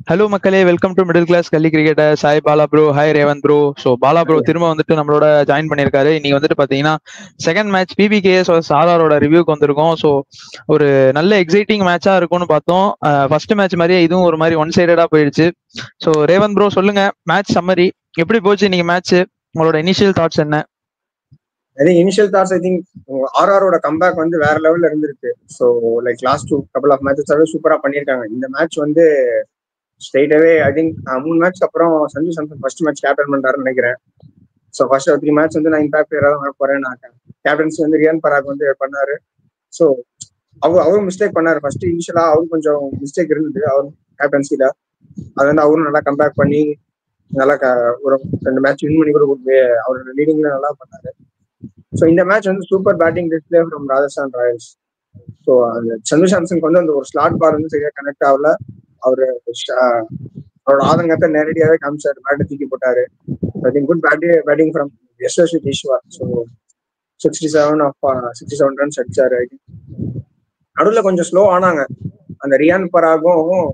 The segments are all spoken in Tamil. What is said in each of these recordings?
ஹலோ மக்களே, welcome to Middle Class Gully Cricketer. Sai Bala bro, hi Revanth bro. So Bala bro திரும்ப வந்துட்டு நம்மளோட ஜாயின் பண்ணியிருக்காரு. இன்னைக்கு வந்துட்டு பார்த்தீங்கன்னா செகண்ட் மேட்ச் பிபிகேஎஸ் ஆர்ஆரோட ரிவ்யூக்கு வந்திருக்கோம். ஸோ ஒரு நல்ல எக்ஸைட்டிங் மேட்சா இருக்கும்னு பார்த்தோம். ஃபர்ஸ்ட் மேட்ச் மாதிரியே இதுவும் ஒரு மாதிரி ஒன் சைடடா போயிடுச்சு. ஸோ ரேவந்த் ப்ரோ சொல்லுங்க, மேட்ச் சம்மரி எப்படி போச்சு இன்னைக்கு மேட்ச்? உங்களோட இனிஷியல் தாட்ஸ் என்ன? இனிஷியல் தாட்ஸ் ஐ திங்க் ஆர்ஆரோட கம்பேக் வந்து வேற லெவல்ல இருந்திருக்கு. So like last couple of மேட்சஸாவே சூப்பரா பண்ணியிருக்காங்க. இந்த மேட்ச் வந்து ஸ்ட்ரெயிட்டாவே ஐ திங்க் 3 மேட்ச்க்கு அப்புறம் Sanju Samson first match captain பண்றாருன்னு நினைக்கிறேன். ஸோ ஃபர்ஸ்ட் 3 மேட்ச் வந்து நான் இம்பாக்ட் ஏதாவது வர போறேன். நான் கேப்டன்சி வந்து ரியான் பராக் வந்து பண்ணாரு. ஸோ அவரும் மிஸ்டேக் பண்ணாரு. ஃபர்ஸ்ட் இனிஷியலா அவரும் கொஞ்சம் மிஸ்டேக் இருந்தது அவர் கேப்டன்சில. அது வந்து அவரும் நல்லா கம்பேக் பண்ணி நல்லா ஒரு 2 மேட்ச் வின் பண்ணி கூட அவரோட லீடிங்ல நல்லா பண்ணாரு. ஸோ இந்த மேட்ச் வந்து super batting display from Rajasthan Royals. So அந்த சஞ்சு சாம்சனுக்கு வந்து அந்த ஒரு ஸ்லாட் பால் வந்து சரியா கனெக்ட் ஆகல. அவரோட ஆதங்கத்தை நேரடியாகவே காமிச்சாரு, பேட்டை தூக்கி போட்டாரு. I think good batting from Yashasvi Jaiswal. So 67 runs அடிச்சாரு. ஐ திங்க் நடுவில் கொஞ்சம் ஸ்லோ ஆனாங்க. அந்த ரியான் பராகும்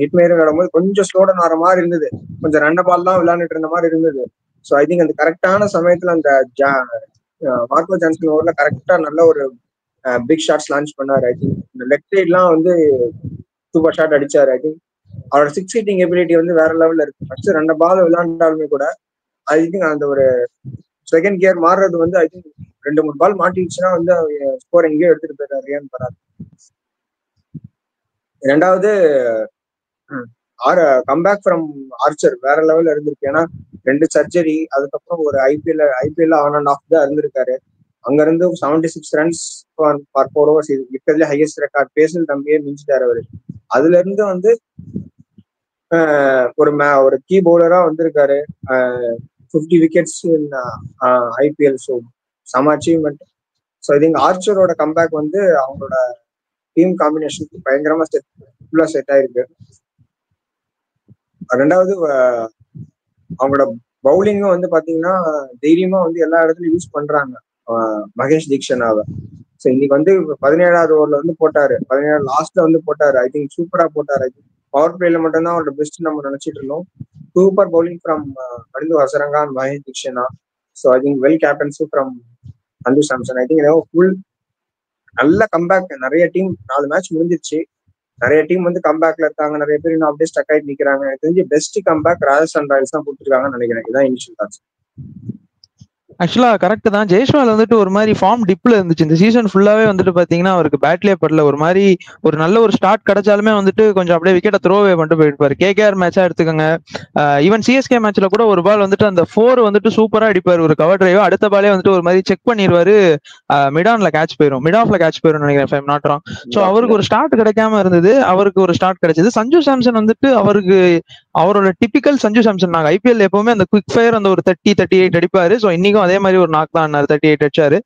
ஹிட்மேரும் விடும்போது கொஞ்சம் ஸ்லோ டவுன் ஆகிற மாதிரி இருந்தது. கொஞ்சம் ரன்ன பால் தான் விளையாண்டுட்டு இருந்த மாதிரி இருந்தது. ஸோ ஐ திங்க் அந்த கரெக்டான சமயத்துல அந்த மார்க்கோ ஜான்சன் ஓவர்ல கரெக்டா நல்ல ஒரு பிக் ஷாட்ஸ் லான்ச் பண்ணாரு. ஐ திங்க் இந்த லெக் சைட்லாம் வந்து சூப்பர் ஷாட் அடிச்சாரு. ஐ திங்க் அவரோட சிக்ஸ் ஹிட்டிங் எபிலிட்டி வந்து வேற லெவல்ல இருக்கு. ஃபர்ஸ்ட் 2 பால் விளையாண்டாலுமே கூட ஐ திங்க் அந்த ஒரு செகண்ட் கியர் மாறுறது வந்து ஐ திங்க் 2-3 பால் மாட்டிடுச்சுன்னா வந்து ஸ்கோர் எங்கேயோ எடுத்துட்டு போயிட்டாரு ரியான் பராக். ரெண்டாவது கம்பேக் ஃப்ரம் ஆர்ச்சர் வேற லெவல்ல இருந்திருக்கு. ஏன்னா 2 சர்ஜரி, அதுக்கப்புறம் ஒரு ஐபிஎல் ஆன் அண்ட் ஆஃப் தான் இருந்திருக்காரு. அங்க இருந்து 76 ரன்ஸ் ஃபார் 4 overs இருக்கிறதுல ஹையஸ்ட் ரெக்கார்ட். பேசல் தம்பியே மிஞ்சிட்டாரு அவரு. அதுல இருந்து வந்து ஒரு கீ பவுலரா வந்திருக்காரு. 50 விக்கெட்ஸ் ஐபிஎல். ஸோ சம அச்சீவ்மெண்ட். ஸோ ஐ திங்க் ஆர்ச்சரோட கம்பேக் வந்து அவங்களோட டீம் காம்பினேஷனுக்கு பயங்கரமா செட் ஆயிருக்கு. ரெண்டாவது அவங்களோட பவுலிங்கும் வந்து பாத்தீங்கன்னா தைரியமா வந்து எல்லா இடத்துலயும் யூஸ் பண்றாங்க மகேஷ் தீக்ஷனாவை. ஸோ இன்னைக்கு வந்து 17வது ஓவர்ல வந்து போட்டாரு, 17 லாஸ்ட்ல வந்து போட்டாரு. ஐ திங்க் சூப்பரா போட்டாரு. ஐ திங்க் பவர் பிளேல மட்டும்தான் அவரோட பெஸ்ட் நம்ம நினைச்சிட்டு இருந்தோம். Super bowling from Wanindu Hasaranga and Maheesh Theekshana. So I think well captaincy from Sanju Samson. I think full நல்ல கம்பேக். நிறைய டீம் 4 மேட்ச் முடிஞ்சிருச்சு, நிறைய டீம் வந்து கம்பேக்ல இருக்காங்க. நிறைய பேர் இன்னும் அப்படியே ஸ்டக் ஆயிட்டு நிக்கிறாங்க. எனக்கு தெரிஞ்சு பெஸ்ட் கம்பேக் ராஜஸ்தான் ராயல்ஸ் தான் கொடுத்துருக்காங்கன்னு நினைக்கிறேன். இதான் இனிஷியல் தாட்ஸ். ஆக்சுவலா கரெக்ட் தான். ஜெய்ஸ்வால் வந்துட்டு ஒரு மாதிரி ஃபார்ம் டிப்ல இருந்துச்சு இந்த சீசன் ஃபுல்லாவே. வந்துட்டு பாத்தீங்கன்னா அவருக்கு பேட்லேயே படல. ஒரு மாதிரி ஒரு நல்ல ஒரு ஸ்டார்ட் கிடைச்சாலுமே வந்துட்டு கொஞ்சம் அப்படியே விக்கெட்டை த்ரோவே பண்ணிட்டு போயிருப்பாரு. கேகேஆர் மேட்சா எடுத்துக்கோங்க, ஈவன் சிஎஸ்கே மேட்ச்ல கூட ஒரு பால் வந்துட்டு அந்த 4 வந்துட்டு சூப்பரா அடிப்பாரு, ஒரு கவர் டிரைவ். அடுத்த பாலே வந்துட்டு ஒரு மாதிரி செக் பண்ணிடுவாரு, மிட் ஆஃப்ல கேட்ச் போயிரும் நினைக்கிறேன், நாட் ராங். ஸோ அவருக்கு ஒரு ஸ்டார்ட் கிடைக்காம இருந்தது, அவருக்கு ஒரு ஸ்டார்ட் கிடைச்சது. சஞ்சு சாம்சன் வந்துட்டு அவரோட டிபிக்கல் சஞ்சு சாம்சன். நாங்க ஐபிஎல் எப்பவுமே அந்த குவிக் ஃபயர் அந்த ஒரு 38 அடிப்பாரு. ஸோ இன்னைக்கும் அதே மாதிரி ஒரு நாக் தான் 38 அடிச்சாரு.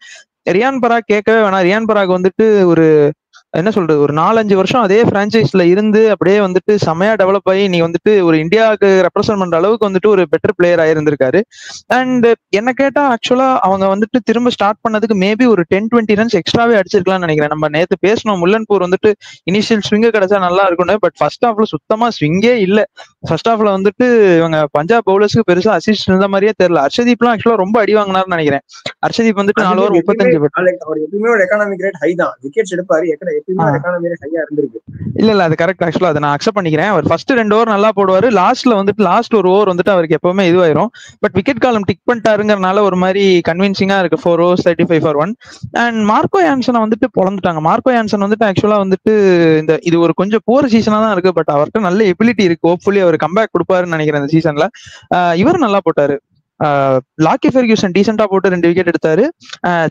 ரியான் பராக் கேட்கவே வேணாம். ரியான் பராக் வந்துட்டு ஒரு என்ன சொல்றது, ஒரு 4-5 வருஷம் அதே பிரான்சைஸ்ல இருந்து அப்படியே வந்துட்டு செமையா டெவலப் ஆகி நீ வந்துட்டு ஒரு இந்தியாவுக்கு ரெப்ரசென்ட் பண்ற அளவுக்கு வந்துட்டு ஒரு பெட்டர் பிளேயர் ஆயிருந்திருக்காரு. அண்ட் என்ன கேட்டா ஆக்சுவலா அவங்க வந்துட்டு திரும்ப ஸ்டார்ட் பண்ணதுக்கு மேபி ஒரு 10-20 ரன்ஸ் எக்ஸ்ட்ராவே அடிச்சிருக்கலாம்னு நினைக்கிறேன். நம்ம நேத்து பேசணும், முல்லன்பூர் வந்துட்டு இனிஷியல் ஸ்விங்கு கிடைச்சா நல்லா இருக்கும். பட் ஃபர்ஸ்ட் ஹாஃப்ல சுத்தமா ஸ்விங்கே இல்ல. ஃபர்ஸ்ட் ஹாஃப்ல வந்துட்டு இவங்க பஞ்சாப் பவுலர்ஸ்க்கு பெருசா அசிஸ்ட் இருந்த மாதிரியே தெரியல. ஹர்ஷதீப்லாம் ஆக்சுவலா ரொம்ப அடி வாங்கினார்னு நினைக்கிறேன். ஹர்ஷதீப் வந்துட்டு 4 ஓவர் 35 அவர் எப்பயுமே ஒரு எக்கானமிக் ரேட் ஹை தான், விக்கெட்ஸ் எடுப்பாரு. எப்பயுமே எக்கானமி ரேட் ஹையா இருந்திருக்கு. இல்ல அது கரெக்ட். ஆக்சுவலா அதை நான் அக்செப்ட் பண்ணிக்கிறேன். அவர் ஃபர்ஸ்ட் 2 ஓவர் நல்லா போடுவாரு, லாஸ்ட் ஒரு ஓவர் வந்துட்டு அவருக்கு எப்பவுமே இதுவாயிரும். பட் விக்கெட் காலம் டிக் பண்ணிட்டாருங்கிறனால ஒரு மாதிரி கன்வின்சிங்கா இருக்கு. 4 overs 35 for 1. அண்ட் மார்க்கோ யான்சனை வந்துட்டு பொழந்துட்டாங்க. மார்க்கோ யான்சன் வந்துட்டு ஆக்சுவலா வந்துட்டு இது ஒரு கொஞ்சம் போர் சீசனா தான் இருக்கு. பட் அவர்கிட்ட நல்ல எபிலிட்டி இருக்கு. ஹோப்ஃபுல்லி அவர் கம்பேக் கொடுப்பாருன்னு நினைக்கிறேன் இந்த சீசன்ல. இவர் நல்லா போட்டாரு. லாக்கி ஃபெர்கியூசன் டீசெண்டா போட்டு 2 விக்கெட் எடுத்தாரு.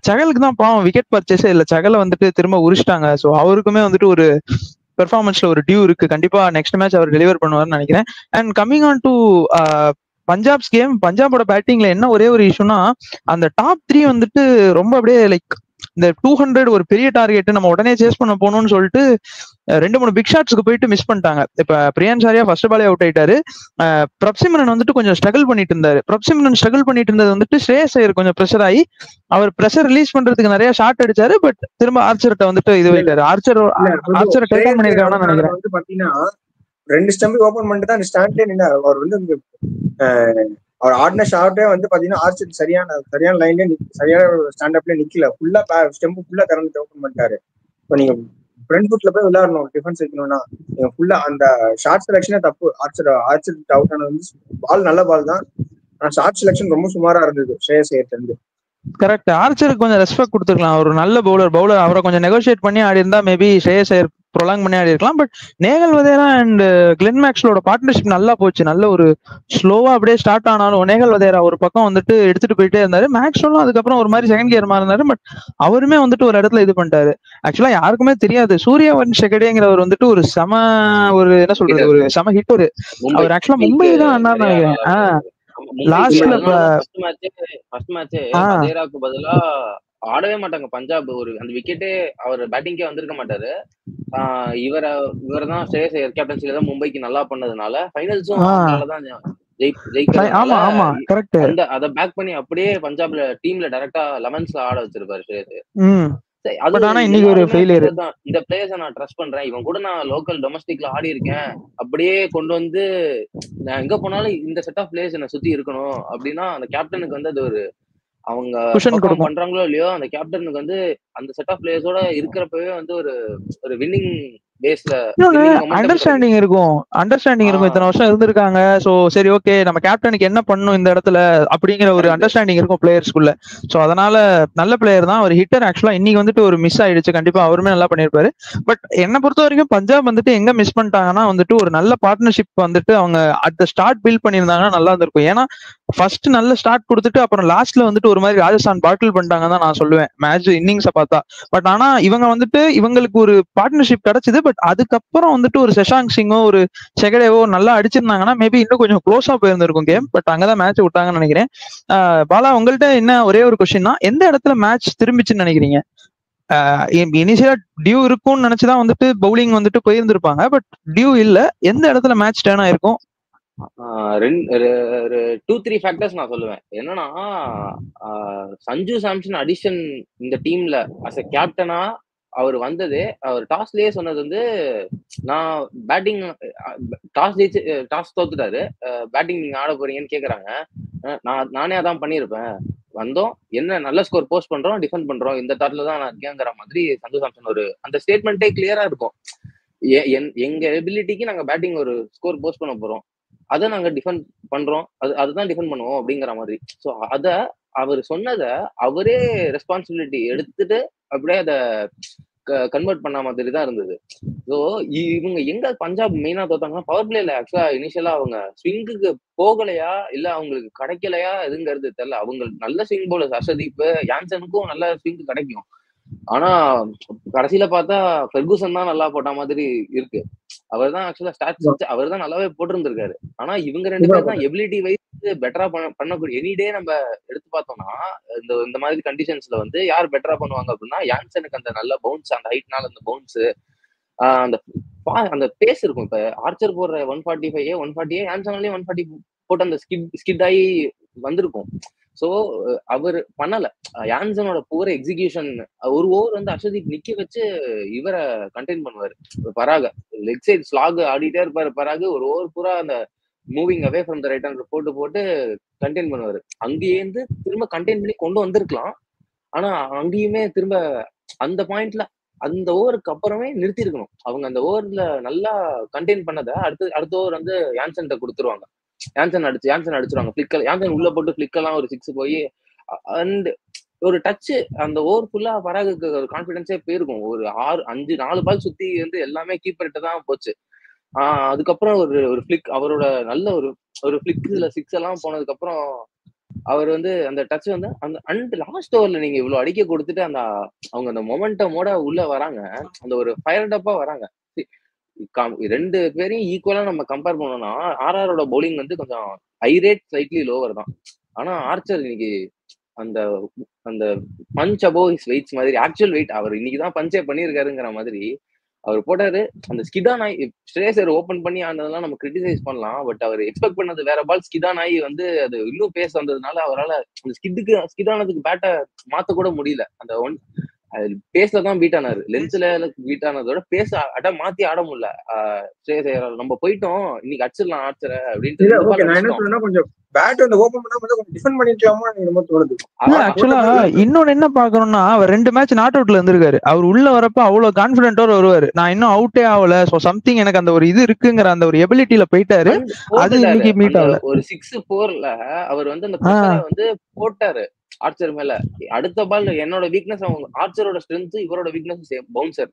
சகலுக்கு தான் பாவம் விக்கெட் பர்ச்சேஸே இல்ல. சகலை வந்துட்டு திரும்ப உரிச்சிட்டாங்க. ஸோ அவருக்குமே வந்துட்டு ஒரு பெர்ஃபார்மன்ஸ்ல ஒரு டியூ இருக்கு. கண்டிப்பா நெக்ஸ்ட் மேட்ச் அவர் டெலிவர் பண்ணுவார்னு நினைக்கிறேன். And coming on to Punjab's game, பஞ்சாபோட பேட்டிங்ல என்ன ஒரே ஒரு இஷ்யூனா அந்த டாப் 3 வந்துட்டு ரொம்ப அப்படியே லைக் இந்த 200 ஒரு பெரிய டார்கெட் நம்ம உடனே சேஸ் பண்ண போகணும்னு சொல்லிட்டு 2-3 பிக் ஷாட்ஸ்க்கு போயிட்டு மிஸ் பண்ணிட்டாங்க. இப்ப பிரியன் சாரியா ஃபர்ஸ்ட் பாலே அவுட் ஆயிட்டாரு. பிரப்சிமரன் வந்துட்டு கொஞ்சம் ஸ்ட்ரகிள் பண்ணிட்டு இருந்தாரு. ஸ்ட்ரகிள் பண்ணிட்டு இருந்தது வந்துட்டு ஸ்ரேயஸ் ஐயர் கொஞ்சம் ப்ரெஷர் ஆகி அவர் ப்ரெஷர் ரிலீஸ் பண்றதுக்கு நிறைய ஷாட் அடிச்சாரு. பட் திரும்ப ஆர்ச்சர்ட்ட வந்துட்டு இது ஆயிட்டாரு. ஆர்ச்சரை டேக் ஆன் பண்ணிருக்காங்கன்னு நினைக்கிறேன். வந்து பாத்தீங்கன்னா 2 ஸ்டெம்பு ஓபன் பண்ணிட்டு தான் ஸ்டாண்ட்லேயே நின்னாரு. அவர் வந்து அவர் ஆடின ஷாட்டே வந்து பாத்தீங்கன்னா ஆர்ச்சர் சரியான லைன்ல சரியான ஸ்டாண்டப்ல நிக்கல. ஃபுல்லா ஸ்டெம்பு ஃபுல்லா திறந்து ஓபன் பண்ணிட்டாரு. இப்போ நீங்க ஃப்ரண்ட் ஃபுட்ல போய் விளையாடணும், டிஃபென்ஸ் வைக்கணும்னா நீங்க ஃபுல்லா அந்த ஷார்ட் செலக்ஷனே தப்பு. ஆர்ச்சர் அவுட் ஆனது வந்து பால் நல்ல பால் தான், ஆனா ஷார்ட் செலக்ஷன் ரொம்ப சுமாரா இருந்தது ஸ்ரேயஸ் ஐயர்ட்ட இருந்து. கரெக்ட். ஆர்ச்சருக்கு கொஞ்சம் ரெஸ்பெக்ட் கொடுத்துருக்கலாம். ஒரு நல்ல பவுலர் அவரை கொஞ்சம் நெகோசியேட் பண்ணி ஆடி இருந்தா மேபி ஸ்ரேயஸ் ஐயர் ப்ரொலாங் பண்ணி ஆடி இருக்கலாம். But Nehal Wadhera and Glenn மேக்ஸ்வெலோட பார்ட்னர்ஷிப் நல்லா போச்சு. நல்ல ஒரு ஸ்லோவா அப்படியே ஸ்டார்ட் ஆனாலும் நேகல் வதேரா ஒரு பக்கம் வந்துட்டு எடுத்துட்டு போயிட்டே இருந்தாரு. மேக்ஸ்வெலும் அதுக்கப்புறம் ஒரு மாதிரி செகண்ட் கியர் மாறினாரு. பட் அவருமே வந்துட்டு ஒரு இடத்துல இது பண்ணிட்டாரு. ஆக்சுவலா யாருக்குமே தெரியாது சூரியவன்ஷ் ஹெகடேங்கிறவர் வந்துட்டு ஒரு ஒரு என்ன சொல்றது, ஒரு செம ஹிட்டர். அவர் ஆக்சுவலா மும்பை தான் ஆனார்னு நினைக்கிறேன். லாஸ்ட்ல ஃபர்ஸ்ட் மேட்ச் வதேராக்கு பதிலா ஆடவே மாட்டாங்க பஞ்சாப். ஒரு அந்த விக்கெட்டே அவர் பேட்டிங்கே வந்திருக்க மாட்டாரு. இவர் தான் ஸ்ரேயஸ் ஐயர் கேப்டன்சில தான் மும்பைக்கு நல்லா பண்ணதுனால ஃபைனல்ஸும் தான் ஜெயிக்கிறதுனால அத பேக் பண்ணி அப்படியே பஞ்சாப்ல டீம்ல டைரக்டா 11ஸ்ல ஆட வச்சிருப்பாரு ஸ்ரேயஸ். இந்த பிளேயர்ஸை நான் ட்ரஸ்ட் பண்றேன், இவன் கூட நான் லோக்கல் டொமஸ்டிக்ல ஆடி இருக்கேன், அப்படியே கொண்டு வந்து நான் எங்க போனாலும் இந்த செட் ஆஃப் பிளேயர்ஸ் என்ன சுத்தி இருக்கணும் அப்படின்னா அந்த கேப்டனுக்கு வந்து அது ஒரு அவங்க பண்றாங்களோ இல்லையோ அந்த கேப்டனுக்கு வந்து அந்த செட் ஆஃப் பிளேயர்ஸோட இருக்கிறப்பவே வந்து ஒரு வின்னிங் பேஸ்ல அண்டர்ஸ்டாண்டிங் இருக்கும். இத்தனை வருஷம் இருந்திருக்காங்க. சோ சரி ஓகே நம்ம கேப்டனுக்கு என்ன பண்ணணும் இந்த இடத்துல அப்படிங்கிற ஒரு அண்டர்ஸ்டாண்டிங் இருக்கும் பிளேயர்ஸ்குள்ள. சோ அதனால நல்ல பிளேயர் தான் ஒரு ஹிட்டர். ஆக்சுவலா இன்னைக்கு வந்துட்டு ஒரு மிஸ் ஆயிடுச்சு. கண்டிப்பா அவருமே நல்லா பண்ணிருப்பாரு. பட் என்ன பொறுத்த வரைக்கும் பஞ்சாப் வந்துட்டு எங்க மிஸ் பண்ணிட்டாங்கன்னா வந்துட்டு ஒரு நல்ல பார்ட்னர்ஷிப் வந்துட்டு அவங்க அட் ஸ்டார்ட் பில்ட் பண்ணியிருந்தாங்கன்னா நல்லா இருந்திருக்கும். ஏன்னா ஃபர்ஸ்ட் நல்ல ஸ்டார்ட் கொடுத்துட்டு அப்புறம் லாஸ்ட்ல வந்துட்டு ஒரு மாதிரி ராஜஸ்தான் பாட்டில் பண்ணிட்டாங்கன்னு தான் நான் சொல்லுவேன் மேட்ச் இன்னிங்ஸை பார்த்தா. பட் ஆனா இவங்க வந்துட்டு இவங்களுக்கு ஒரு பார்ட்னர்ஷிப் கிடைச்சது. பட் அதுக்கப்புறம் வந்துட்டு ஒரு சஷாங்க் சிங்கோ ஒரு செகடேவோ நல்லா அடிச்சிருந்தாங்கன்னா மேபி இன்னும் கொஞ்சம் க்ளோஸா போயிருந்திருக்கும் கேம். பட் அங்கதான் மேட்ச் விட்டாங்கன்னு நினைக்கிறேன். பாலா உங்கள்கிட்ட என்ன ஒரே ஒரு கொஸ்டின் தான், எந்த இடத்துல மேட்ச் திரும்பிச்சுன்னு நினைக்கிறீங்க? இனிஷியலா டியூ இருக்கும்னு நினைச்சுதான் வந்துட்டு பவுலிங் வந்துட்டு போயிருந்திருப்பாங்க. பட் டியூ இல்ல, எந்த இடத்துல மேட்ச் டர்ன் ஆயிருக்கும்? 2-3 ஃபேக்டர்ஸ் நான் சொல்லுவேன். என்னன்னா சஞ்சு சாம்சன் அடிஷன் இந்த டீம்ல அஸ் எ கேப்டனா அவர் வந்தது, அவர் டாஸ்லயே சொன்னது வந்து நான் பேட்டிங் டாஸ் தோத்துட்டாரு, பேட்டிங் நீங்க ஆட போறீங்கன்னு கேக்குறாங்க. நானே அதான் பண்ணிருப்பேன், வந்தோம் என்ன நல்ல ஸ்கோர் போஸ்ட் பண்றோம், டிஃபெண்ட் பண்றோம், இந்த தாட்ல தான் நான் இருக்கேங்கிற மாதிரி சஞ்சு சாம்சன் ஒரு அந்த ஸ்டேட்மெண்ட்டே கிளியரா இருக்கும். எங்க எபிலிட்டிக்கு நாங்க பேட்டிங் ஒரு ஸ்கோர் போஸ்ட் பண்ண போறோம், அதை நாங்க டிஃபெண்ட் பண்றோம், அதுதான் டிஃபெண்ட் பண்ணுவோம் அப்படிங்கிற மாதிரி. ஸோ அத அவர் சொன்னதை அவரே ரெஸ்பான்சிபிலிட்டி எடுத்துட்டு அப்படியே அதை கன்வெர்ட் பண்ண மாதிரி தான் இருந்தது. ஸோ இவங்க எங்க பஞ்சாப் மெயினா தோத்தாங்கன்னா பவர் பிளேல. ஆக்சுவலா இனிஷியலா அவங்க ஸ்விங்குக்கு போகலையா இல்ல அவங்களுக்கு கிடைக்கலையா எதுங்கிறது தெரியல. அவங்க நல்ல ஸ்விங் போலர்ஸ், ஹர்ஷதீப் யான்சனுக்கும் நல்ல ஸ்விங் கிடைக்கும். ஆனா கடைசியில பார்த்தா ஃபெர்கூசன் தான் நல்லா போட்ட மாதிரி இருக்கு. அவர் தான் ஆக்சுவலா ஸ்டாட்ஸ் அவர் தான் நல்லாவே போட்டிருந்திருக்காரு. ஆனா இவங்க 2 பேர் தான் எபிலிட்டி வைஸ் பெட்டரா பண்ணக்கூடிய. எனி டே நம்ம எடுத்து பார்த்தோம்னா இந்த மாதிரி கண்டிஷன்ஸ்ல வந்து யார் பெட்டரா பண்ணுவாங்க அப்படின்னா யான்சனுக்கு அந்த நல்ல பவுன்ஸ், அந்த ஹைட்னால அந்த பவுன்ஸ், அந்த பேஸ் இருக்கும். இப்ப ஆர்ச்சர் போடுற 145 140 யான்சனாலே 140 போட்டு அந்த ஸ்கிட் ஆகி வந்திருக்கும். சோ அவர் பண்ணல. யான்சனோட புவர் எக்ஸிகியூஷன். ஒரு ஓவர் வந்து ஹர்ஷதீப் நிக்க வச்சு இவரை கண்டெயின் பண்ணுவாரு, பராக லெக் சைட் ஸ்லாக் ஆடிட்டே இருப்பாரு. பராக ஒரு ஓவர் பூரா அந்த moving away from the right hand போட்டு கண்டெயின் பண்ணுவாரு. அங்கேயிருந்து திரும்ப கண்டெயின் பண்ணி கொண்டு வந்திருக்கலாம். ஆனா அங்கேயுமே திரும்ப அந்த பாயிண்ட்ல அந்த ஓவருக்கு அப்புறமே நிறுத்தி இருக்கணும். அவங்க அந்த ஓவர்ல நல்லா கண்டெயின் பண்ணதை அடுத்த ஓவர் வந்து யான்சன் கொடுத்துருவாங்க. யான்சன் அடிச்சிருவாங்க. பிளிக்கல் யான்சன் உள்ள போட்டு பிளிக்கெல்லாம் ஒரு 6 போய் அண்ட் ஒரு டச் அந்த ஓவர் ஃபுல்லா பராகுக்கு ஒரு கான்பிடன்ஸே போயிருக்கும். ஒரு 4 பால் சுத்தி வந்து எல்லாமே கீப்பர்கிட்ட தான் போச்சு. அதுக்கப்புறம் ஒரு பிளிக், அவரோட நல்ல ஒரு பிளிக்ல 6 எல்லாம் போனதுக்கு அப்புறம் அவர் வந்து அந்த டச் வந்து அந்த லாஸ்ட் ஓவர்ல நீங்க இவ்வளவு அடிக்க கொடுத்துட்டு அந்த அவங்க அந்த மொமெண்டமோட உள்ள வராங்க, அந்த ஒரு ஃபயர்ட் அப்பா வராங்க. 2 பேரையும் ஈக்குவலா நம்ம கம்பேர் பண்ணோம்னா ஆர்ஆரோட பவுலிங் வந்து கொஞ்சம் ஹை ரேட் ஸ்லைட்லி லோவர் தான். ஆனா ஆர்ச்சர் இன்னைக்கு அந்த அந்த பஞ்ச் அபோவ் ஹிஸ் வெயிட்ஸ் மாதிரி ஆக்சுவல் வெயிட் அவர் இன்னைக்குதான் பஞ்சே பண்ணியிருக்காருங்கிற மாதிரி அவர் போட்டாரு. அந்த ஸ்கிடான் ஆகி ஸ்ரேயஸ் ஓபன் பண்ணி ஆனதெல்லாம் நம்ம கிரிட்டிசைஸ் பண்ணலாம். பட் அவர் எக்ஸ்பெக்ட் பண்ணது வேற பால் ஸ்கிடான் ஆகி வந்து அது இன்னும் பேஸ் வந்ததுனால அவரால் அந்த ஸ்கிடானதுக்கு பேட்டை மாத்த கூட முடியல. அந்த பேஸ்ல தான் பீட் ஆனாரு, லென்த்ல பீட் ஆனதோட பேஸ் மாத்தி ஆட முடியல. நம்ம போயிட்டோம் இன்னைக்கு அடிச்சிடலாம் ஆர்ச்சரை அப்படின்ட்டு இல்ல 2 ஓகே, பால் நான் என்ன அடிச்சிட்டோம். சொல்றேன்னா கொஞ்சம் பேட் வந்து ஓபன் பண்ணாம கொஞ்சம் டிஃபெண்ட் பண்ணிக்கலாமா என்னமோ தோணுது. இல்ல ஆக்சுவலா இன்னொன்னு என்ன பாக்கணும்னா, அவர் 2 மேட்ச் நாட் அவுட்ல இருந்திருக்காரு. அவர் உள்ள வரப்ப அவ்வளவு கான்பிடென்ட்டோட வருவாரு. நான் இன்னும் அவுட்டே ஆகல, சோ சம்திங் எனக்கு அந்த ஒரு இது இருக்குங்கிற அந்த ஒரு எபிலிட்டில போயிட்டாரு. அது இன்னைக்கு மீட் ஆகல. ஒரு 6-4ல அவர் வந்து அந்த பிரஷரை வந்து போட்டாரு ஆர்ச்சர் மேல. அடுத்த பால் என்னோட வீக்னஸ், அவங்க ஆர்ச்சரோட ஸ்ட்ரென்த் இவரோட வீக்னஸ் பவுன்சர்.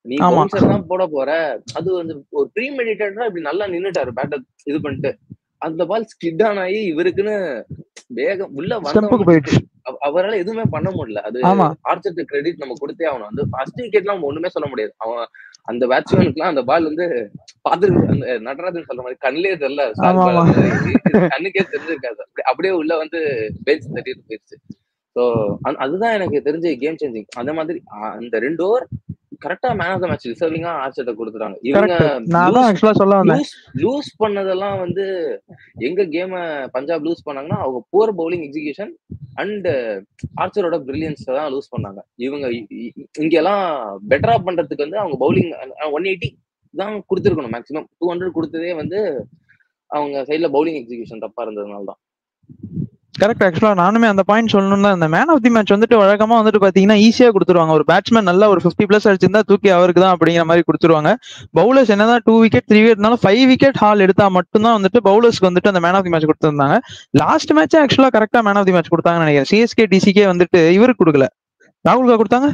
நீ பவுன்சர் தான் போட போற, அது வந்து ஒரு ப்ரீமெடிட்டேட்டா இப்படி நல்லா நின்னுட்டாரு பேட்டர் இது பண்ணிட்டு. அந்த பால் ஸ்கிட் ஆனாயி இவருக்குன்னு வேகம் உள்ள வந்து அவரால் எதுவுமே பண்ண முடியல. அது ஆர்ச்சருக்கு கிரெடிட் நம்ம கொடுத்தே ஆகணும். அந்த ஃபர்ஸ்ட் விக்கெட்லாம் நம்ம ஒண்ணுமே சொல்ல முடியாது. அவன் அந்த பேட்ஸ்மேனுக்குலாம் அந்த பால் வந்து பாத்துருக்கு, அந்த நடராஜன் சொல்ற மாதிரி கண்ணிலே தெரியல, கண்ணுக்கே தெரிஞ்சிருக்காது, அப்படியே உள்ள வந்து பெஞ்ச் தட்டிட்டு போயிடுச்சு. சோ அதுதான் எனக்கு தெரிஞ்ச கேம் சேஞ்சிங். அந்த மாதிரி அந்த 2 ஓவர் கரெக்டா மேன் ஆஃப் த மேட்ச் டிசர்விங்கா ஆர்ச்சர்ட்ட கொடுத்துட்டாங்க. இவங்க லூஸ் பண்ணதெல்லாம் வந்து எங்க கேம பஞ்சாப் லூஸ் பண்ணாங்கன்னா அவங்க புவர் பவுலிங் எக்ஸிகியூஷன் அண்ட் ஆர்ச்சரோட பிரில்லியன்ஸ் தான் லூஸ் பண்ணாங்க. இவங்க இங்க எல்லாம் பெட்டரா பண்றதுக்கு வந்து அவங்க பவுலிங் 180 தான் கொடுத்துருக்கணும், மேக்ஸிமம் 200 கொடுத்ததே வந்து அவங்க சைட்ல பவுலிங் எக்ஸிகியூஷன் தப்பா இருந்ததுனால தான். கரெக்ட். ஆக்சுவலா நானுமே அந்த பாயிண்ட் சொல்லணும் தான். இந்த மேன் ஆஃப் தி மேட்ச் வந்துட்டு வழக்கமா வந்துட்டு பாத்தீங்கன்னா ஈஸியா கொடுத்துருவாங்க. ஒரு பேட்ஸ்மேன் நல்லா ஒரு 50+ அடிச்சிருந்தா தூக்கி அவருக்கு தான் அப்படிங்கிற மாதிரி கொடுத்துருவாங்க. பவுலர்ஸ் என்னதான் 2 விக்கெட் 3 விக்கெட்னாலும் 5 விக்கெட் ஹால் எடுத்தா மட்டும்தான் வந்துட்டு பவுலர்ஸ்க்கு வந்துட்டு அந்த மேன் ஆஃப் தி மேட்ச் கொடுத்துருந்தாங்க. லாஸ்ட் மேட்ச் ஆக்சுவலா கரெக்டா மேன் ஆஃப் தி மேட்ச் கொடுத்தாங்கன்னு நினைக்கிறேன். சிஎஸ்கே டிசிகே வந்துட்டு இவருக்கு கொடுக்கல, ராகுல்கா கொடுத்தாங்க.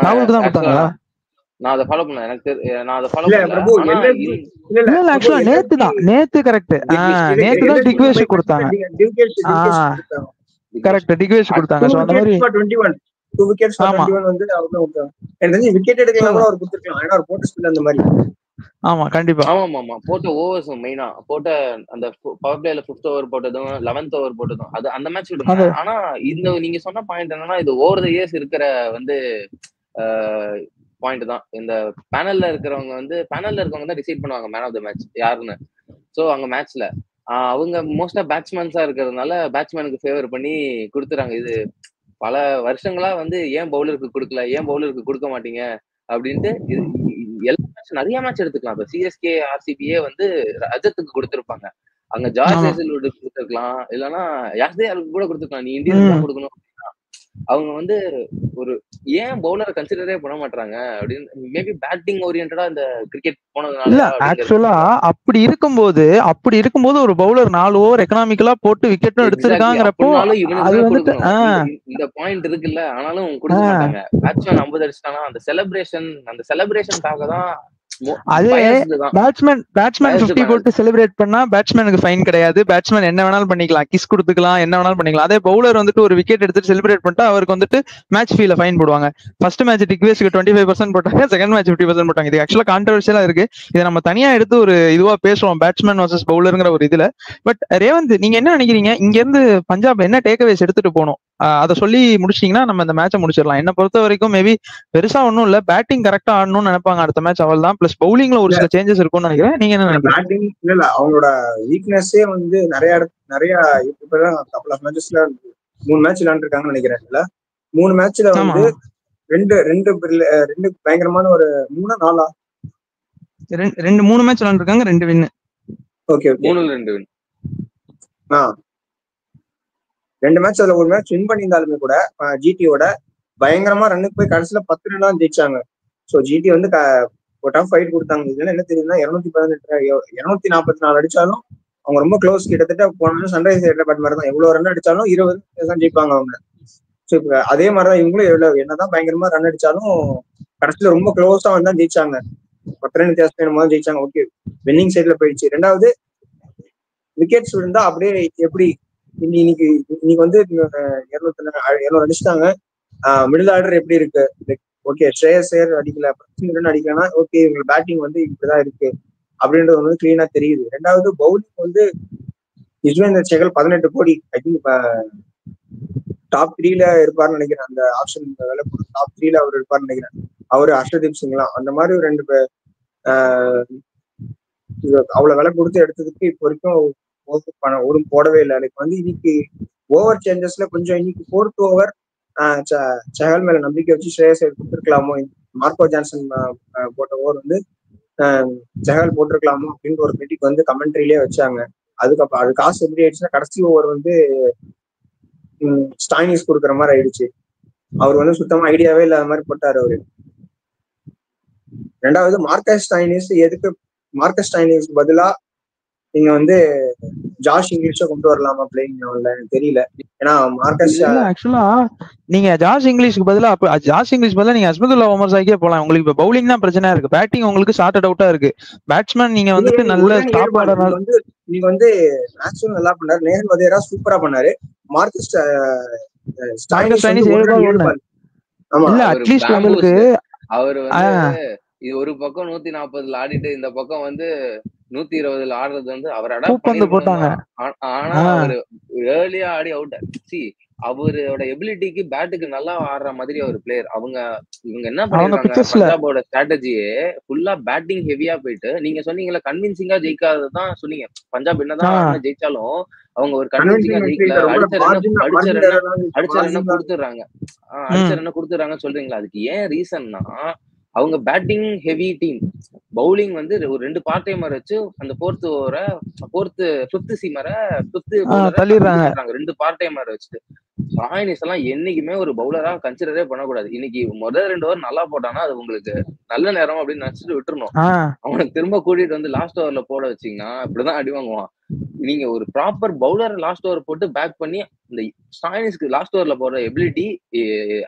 ராகுலுக்கு தான் கொடுத்தாங்களா? நான் அதை ஃபாலோ பண்ணேன். எனக்கு நான் அதை ஃபாலோ இல்ல ஆக்சுவலா நேத்து கரெக்ட். நேத்து தான் டிக்வேஷ் கொடுத்தாங்க. கரெக்ட், டிக்வேஷ் கொடுத்தாங்க. சோ அந்த மாதிரி 2 விக்கெட்ஸ் 21 வந்து அவங்க கொடுத்தாங்க. எனக்கு விக்கெட் எடுக்கலாம் கூட அவர் கொடுத்திருக்கலாம். ஏன்னா அவர் போட்ட ஸ்பில் அந்த மாதிரி. ஆமா கண்டிப்பா. ஆமா போட்ட ஓவர்ஸ் மெயினா போட்ட அந்த பவர் பிளேல 5th ஓவர் போட்டதும் 11th ஓவர் போட்டதும் அது அந்த மேட்ச் விடுங்க. ஆனா இந்த நீங்க சொன்ன பாயிண்ட் என்னன்னா, இது ஓவர் த இயர்ஸ் இருக்கிற வந்து பாயிண்ட் தான். இந்த பேனல்ல இருக்கவங்க தான் டிசைட் பண்ணுவாங்க மேன் ஆஃப் த மேட்ச் யாருன்னு. சோ அங்க மேட்ச்ல அவங்க மோஸ்டா பேட்ஸ்மேன்ஸா இருக்கிறதுனால பேட்ஸ்மேனுக்கு ஃபேவர் பண்ணி கொடுத்துறாங்க. இது பல வருஷங்களா வந்து ஏன் பவுலருக்கு கொடுக்கல, ஏன் பவுலருக்கு கொடுக்க மாட்டீங்க அப்படின்ட்டு எல்லா மேட்ச் நிறைய மேட்ச் எடுத்துக்கலாம். இப்ப சிஎஸ்கே ஆர்சிபியே வந்து ரஜத்துக்கு கொடுத்திருப்பாங்க, அங்க ஜார்ஜ் ஹேசல்வுட் கொடுத்துருக்கலாம், இல்லைன்னா யாஸ்தேயாருக்கு கூட கொடுத்துருக்கலாம். நீ இந்தியனுக்கு தான் கொடுக்கணும். அவங்க வந்து ஒரு ஏன் பவுலரை கன்சிடரே பண்ண மாட்டாங்க அப்படின்னு மேபி பேட்டிங் ஓரியன்டா இந்த கிரிக்கெட் போனதுனால. ஆக்சுவலா அப்படி இருக்கும்போது ஒரு பவுலர் 4 ஓவர் எக்கனாமிக்கலா போட்டு விக்கெட்டும் எடுத்திருக்காங்கறப்போ அது வந்துட்டு இந்த பாயிண்ட் இருக்குல்ல. ஆனாலும் கொடுக்க மாட்டாங்க. பேட்ஸ்மேன் 50 அடிச்சிட்டானா அந்த செலிப்ரேஷனுக்காக தான். அதே பேட்ஸ்மேன் 50 போட்டு செலிப்ரேட் பண்ணா பேட்ஸ்மேனுக்கு ஃபைன் கிடையாது. பேட்ஸ்மேன் என்ன வேணாலும் பண்ணிக்கலாம், கிஸ் கொடுத்துக்கலாம், என்ன வேணாலும் பண்ணிக்கலாம். அதே பவுலர் வந்துட்டு ஒரு விக்கெட் எடுத்துட்டு செலிப்ரேட் பண்ணிட்டா அவருக்கு வந்துட்டு மேட்ச் ஃபீல ஃபைன் போடுவாங்க. ஃபர்ஸ்ட் மேட்ச் டிக்வேஸ்க்கு 25% போட்டாங்க, செகண்ட் மேட்ச் 50% போட்டாங்க. இது ஆக்சுவலா கான்ட்ரவர்ஷியலா இருக்கு. இதை நம்ம தனியா எடுத்து ஒரு இதுவா பேசுவோம், பேட்ஸ்மேன் வர்சஸ் பவுலருங்கிற ஒரு இதுல. பட் ரேவந்த், நீங்க என்ன நினைக்கிறீங்க? இங்க இருந்து பஞ்சாப் என்ன டேக்அவேஸ் எடுத்துட்டு போகணும், அதை சொல்லி முடிச்சிட்டீங்கன்னா நம்ம இந்த மேட்சை முடிச்சிடலாம். என்ன பொறுத்த வரைக்கும் மேபி பெருசா ஒன்றும் இல்ல, பேட்டிங் கரெக்டா ஆடணும்னு நினைப்பாங்க அடுத்த மேட்ச், அவள் தான். பிளஸ் பவுலிங்ல ஒரு சில சேஞ்சஸ் இருக்கும்னு நினைக்கிறேன். நீங்க என்ன நினைக்கிறீங்க? பேட்டிங் இல்ல, அவங்களோட வீக்னஸே வந்து நிறைய இப்பதான் கப்பல் ஆஃப் மேட்சஸ்ல 3 மேட்ச் விளையாண்டுருக்காங்கன்னு நினைக்கிறேன். 3 மேட்ச்ல வந்து ரெண்டு பயங்கரமான ஒரு 3 மேட்ச் விளையாண்டுருக்காங்க, 2 வின். Okay 3-2 win. 2 மேட்ச் அதுல ஒரு மேட்ச் வின் பண்ணியிருந்தாலுமே கூட ஜிடியோட பயங்கரமா ரன்னுக்கு போய் கடைசியில 10 ரன் தான் ஜெயிச்சாங்க. ஸோ ஜிடி வந்து ஒரு டஃப் ஃபைட் கொடுத்தாங்க. இதுல என்ன தெரியுதுன்னா 244 அடிச்சாலும் அவங்க ரொம்ப க்ளோஸ். கிட்டத்தட்ட போன சன்ரைஸ் ஹைதராபாத் மாதிரி தான், எவ்வளவு ரன் அடிச்சாலும் 20 தான் ஜெயிப்பாங்க அவங்க. ஸோ இப்ப அதே மாதிரிதான் இவங்களும் என்னதான் பயங்கரமா ரன் அடிச்சாலும் கடைசியில ரொம்ப க்ளோஸா வந்து தான் ஜெயிச்சாங்க. 10 ரன் வித்தியாசம் தான் ஜெயிச்சாங்க. ஓகே, வின்னிங் சைட்ல போயிடுச்சு. 2வது விக்கெட்ஸ் விழுந்தா அப்படியே எப்படி இன்னைக்கு வந்து 200 அடிச்சிட்டாங்க. மிடில் ஆர்டர் எப்படி இருக்கு? ஓகே, ஸ்ரேயஸ் ஐயர் அடிக்கல, அடிக்கலன்னா ஓகே இவங்க பேட்டிங் வந்து இப்படிதான் இருக்கு அப்படின்றது வந்து கிளீனா தெரியுது. 2வது பவுலிங் வந்து யுஸ்வேந்தர் சேகல் 18 கோடி ஐ திங்க் டாப் 3ல இருப்பாருன்னு நினைக்கிறேன். அந்த ஆப்ஷன் வேலை டாப் 3ல அவர் இருப்பாருன்னு நினைக்கிறேன். அவரு ஹர்ஷதீப் சிங்லாம் அந்த மாதிரி ஒரு 2 பேர் அவ்வளவு விலை கொடுத்து எடுத்ததுக்கு இப்போ வரைக்கும் பணம் ஒரு போடவே இல்லை. எனக்கு வந்து இன்னைக்கு ஓவர் சேஞ்சஸ்ல கொஞ்சம் இன்னைக்கு 4th ஓவர் சஹல் மேல நம்பிக்கை வச்சு ஸ்ரேயஸ் ஐயர் கொடுத்துருக்கலாமோ, மார்க்கோ ஜான்சன் போட்ட ஓவர் வந்து சஹல் போட்டிருக்கலாமோ அப்படின்ற ஒரு கிரிட்டிக் வந்து கமெண்ட்ரிலேயே வச்சாங்க. அதுக்கப்புறம் அது காசு எப்படி ஆயிடுச்சுன்னா கடைசி ஓவர் வந்து ஸ்டாயினிஸ் கொடுக்குற மாதிரி ஆயிடுச்சு. அவர் வந்து சுத்தமா ஐடியாவே இல்லாத மாதிரி போட்டாரு அவரு. ரெண்டாவது மார்க்கஸ் ஸ்டாயினிஸ் பதிலா நீங்க வந்து ஜாஷ் இங்கிலீஷ கொண்டு வரலாமா பிளேயிங் லெவல்ல தெரியல. ஏன்னா மார்க்கஸ் ஆக்சுவலா நீங்க ஜாஷ் இங்கிலீஷ்க்கு பதிலா ஜாஷ் இங்கிலீஷ் பதிலா நீங்க அஸ்மதுல்லா ஒமர் சாக்கியே போலாம். உங்களுக்கு இப்ப பவுலிங் தான் பிரச்சனையா இருக்கு. பேட்டிங் உங்களுக்கு ஷார்ட் அவுட்டா இருக்கு. பேட்ஸ்மேன் நீங்க வந்துட்டு நல்ல டாப் ஆர்டர் வந்து நீங்க வந்து மேக்ஸிமம் நல்லா பண்ணாரு. நேஹல் வதேரா சூப்பரா பண்ணாரு. மார்க்கஸ் ஸ்டாயினிஸ் இல்ல அட்லீஸ்ட் உங்களுக்கு அவர் வந்து இது ஒரு பக்கம் 140 ஆடிட்டு இந்த பக்கம் வந்து 120 ஆடுறது வந்து அவர் அடாப்ட் போட்டாங்க. ஆனா அவரு ஏர்லியா ஆடி அவுட். சி அவரோட எபிலிட்டிக்கு பேட்டுக்கு நல்லா ஆடுற மாதிரி ஒரு பிளேயர். இவங்க என்ன பண்ணிருக்காங்க, பஞ்சாபோட ஸ்ட்ராட்டஜியே ஃபுல்லா பேட்டிங் ஹெவியா போயிட்டு, நீங்க சொன்னீங்கல்ல கன்வின்சிங்கா ஜெயிக்காததான் சொன்னீங்க. பஞ்சாப் என்னதான் ஜெயிச்சாலும் அவங்க ஒரு கன்வின்சிங்கா ஜெயிக்கல. அடிச்ச ரன்ன கொடுத்துறாங்க சொல்றீங்களா? அதுக்கு ஏன் ரீசன்னா அவங்க பேட்டிங் ஹெவி டீம், பவுலிங் வந்து ஒரு 2 பார்ட் டைமர் வச்சு அந்த ஃபிஃப்த் சீமரை தள்ளிடுறாங்க. 2 பார்ட் டைமர் வச்சுட்டு ஸ்டாயினிஸ் எல்லாம் என்னைக்குமே ஒரு பவுலரா கன்சிடரே பண்ணக்கூடாது. இன்னைக்கு முதல் 2 ஓவர் நல்லா போட்டானா அது உங்களுக்கு நல்ல நேரம் அப்படின்னு நினைச்சிட்டு விட்டுறணும். அவனுக்கு திரும்ப கூட்டிட்டு வந்து லாஸ்ட் ஓவர்ல போட வச்சீங்கன்னா இப்படிதான் அடி வாங்குவான். நீங்க ஒரு ப்ராப்பர் பவுலர் லாஸ்ட் ஓவர் போட்டு பேக் பண்ணி இந்த ஸ்டாயினிஸ்க்கு லாஸ்ட் ஓவர்ல போடுற எபிலிட்டி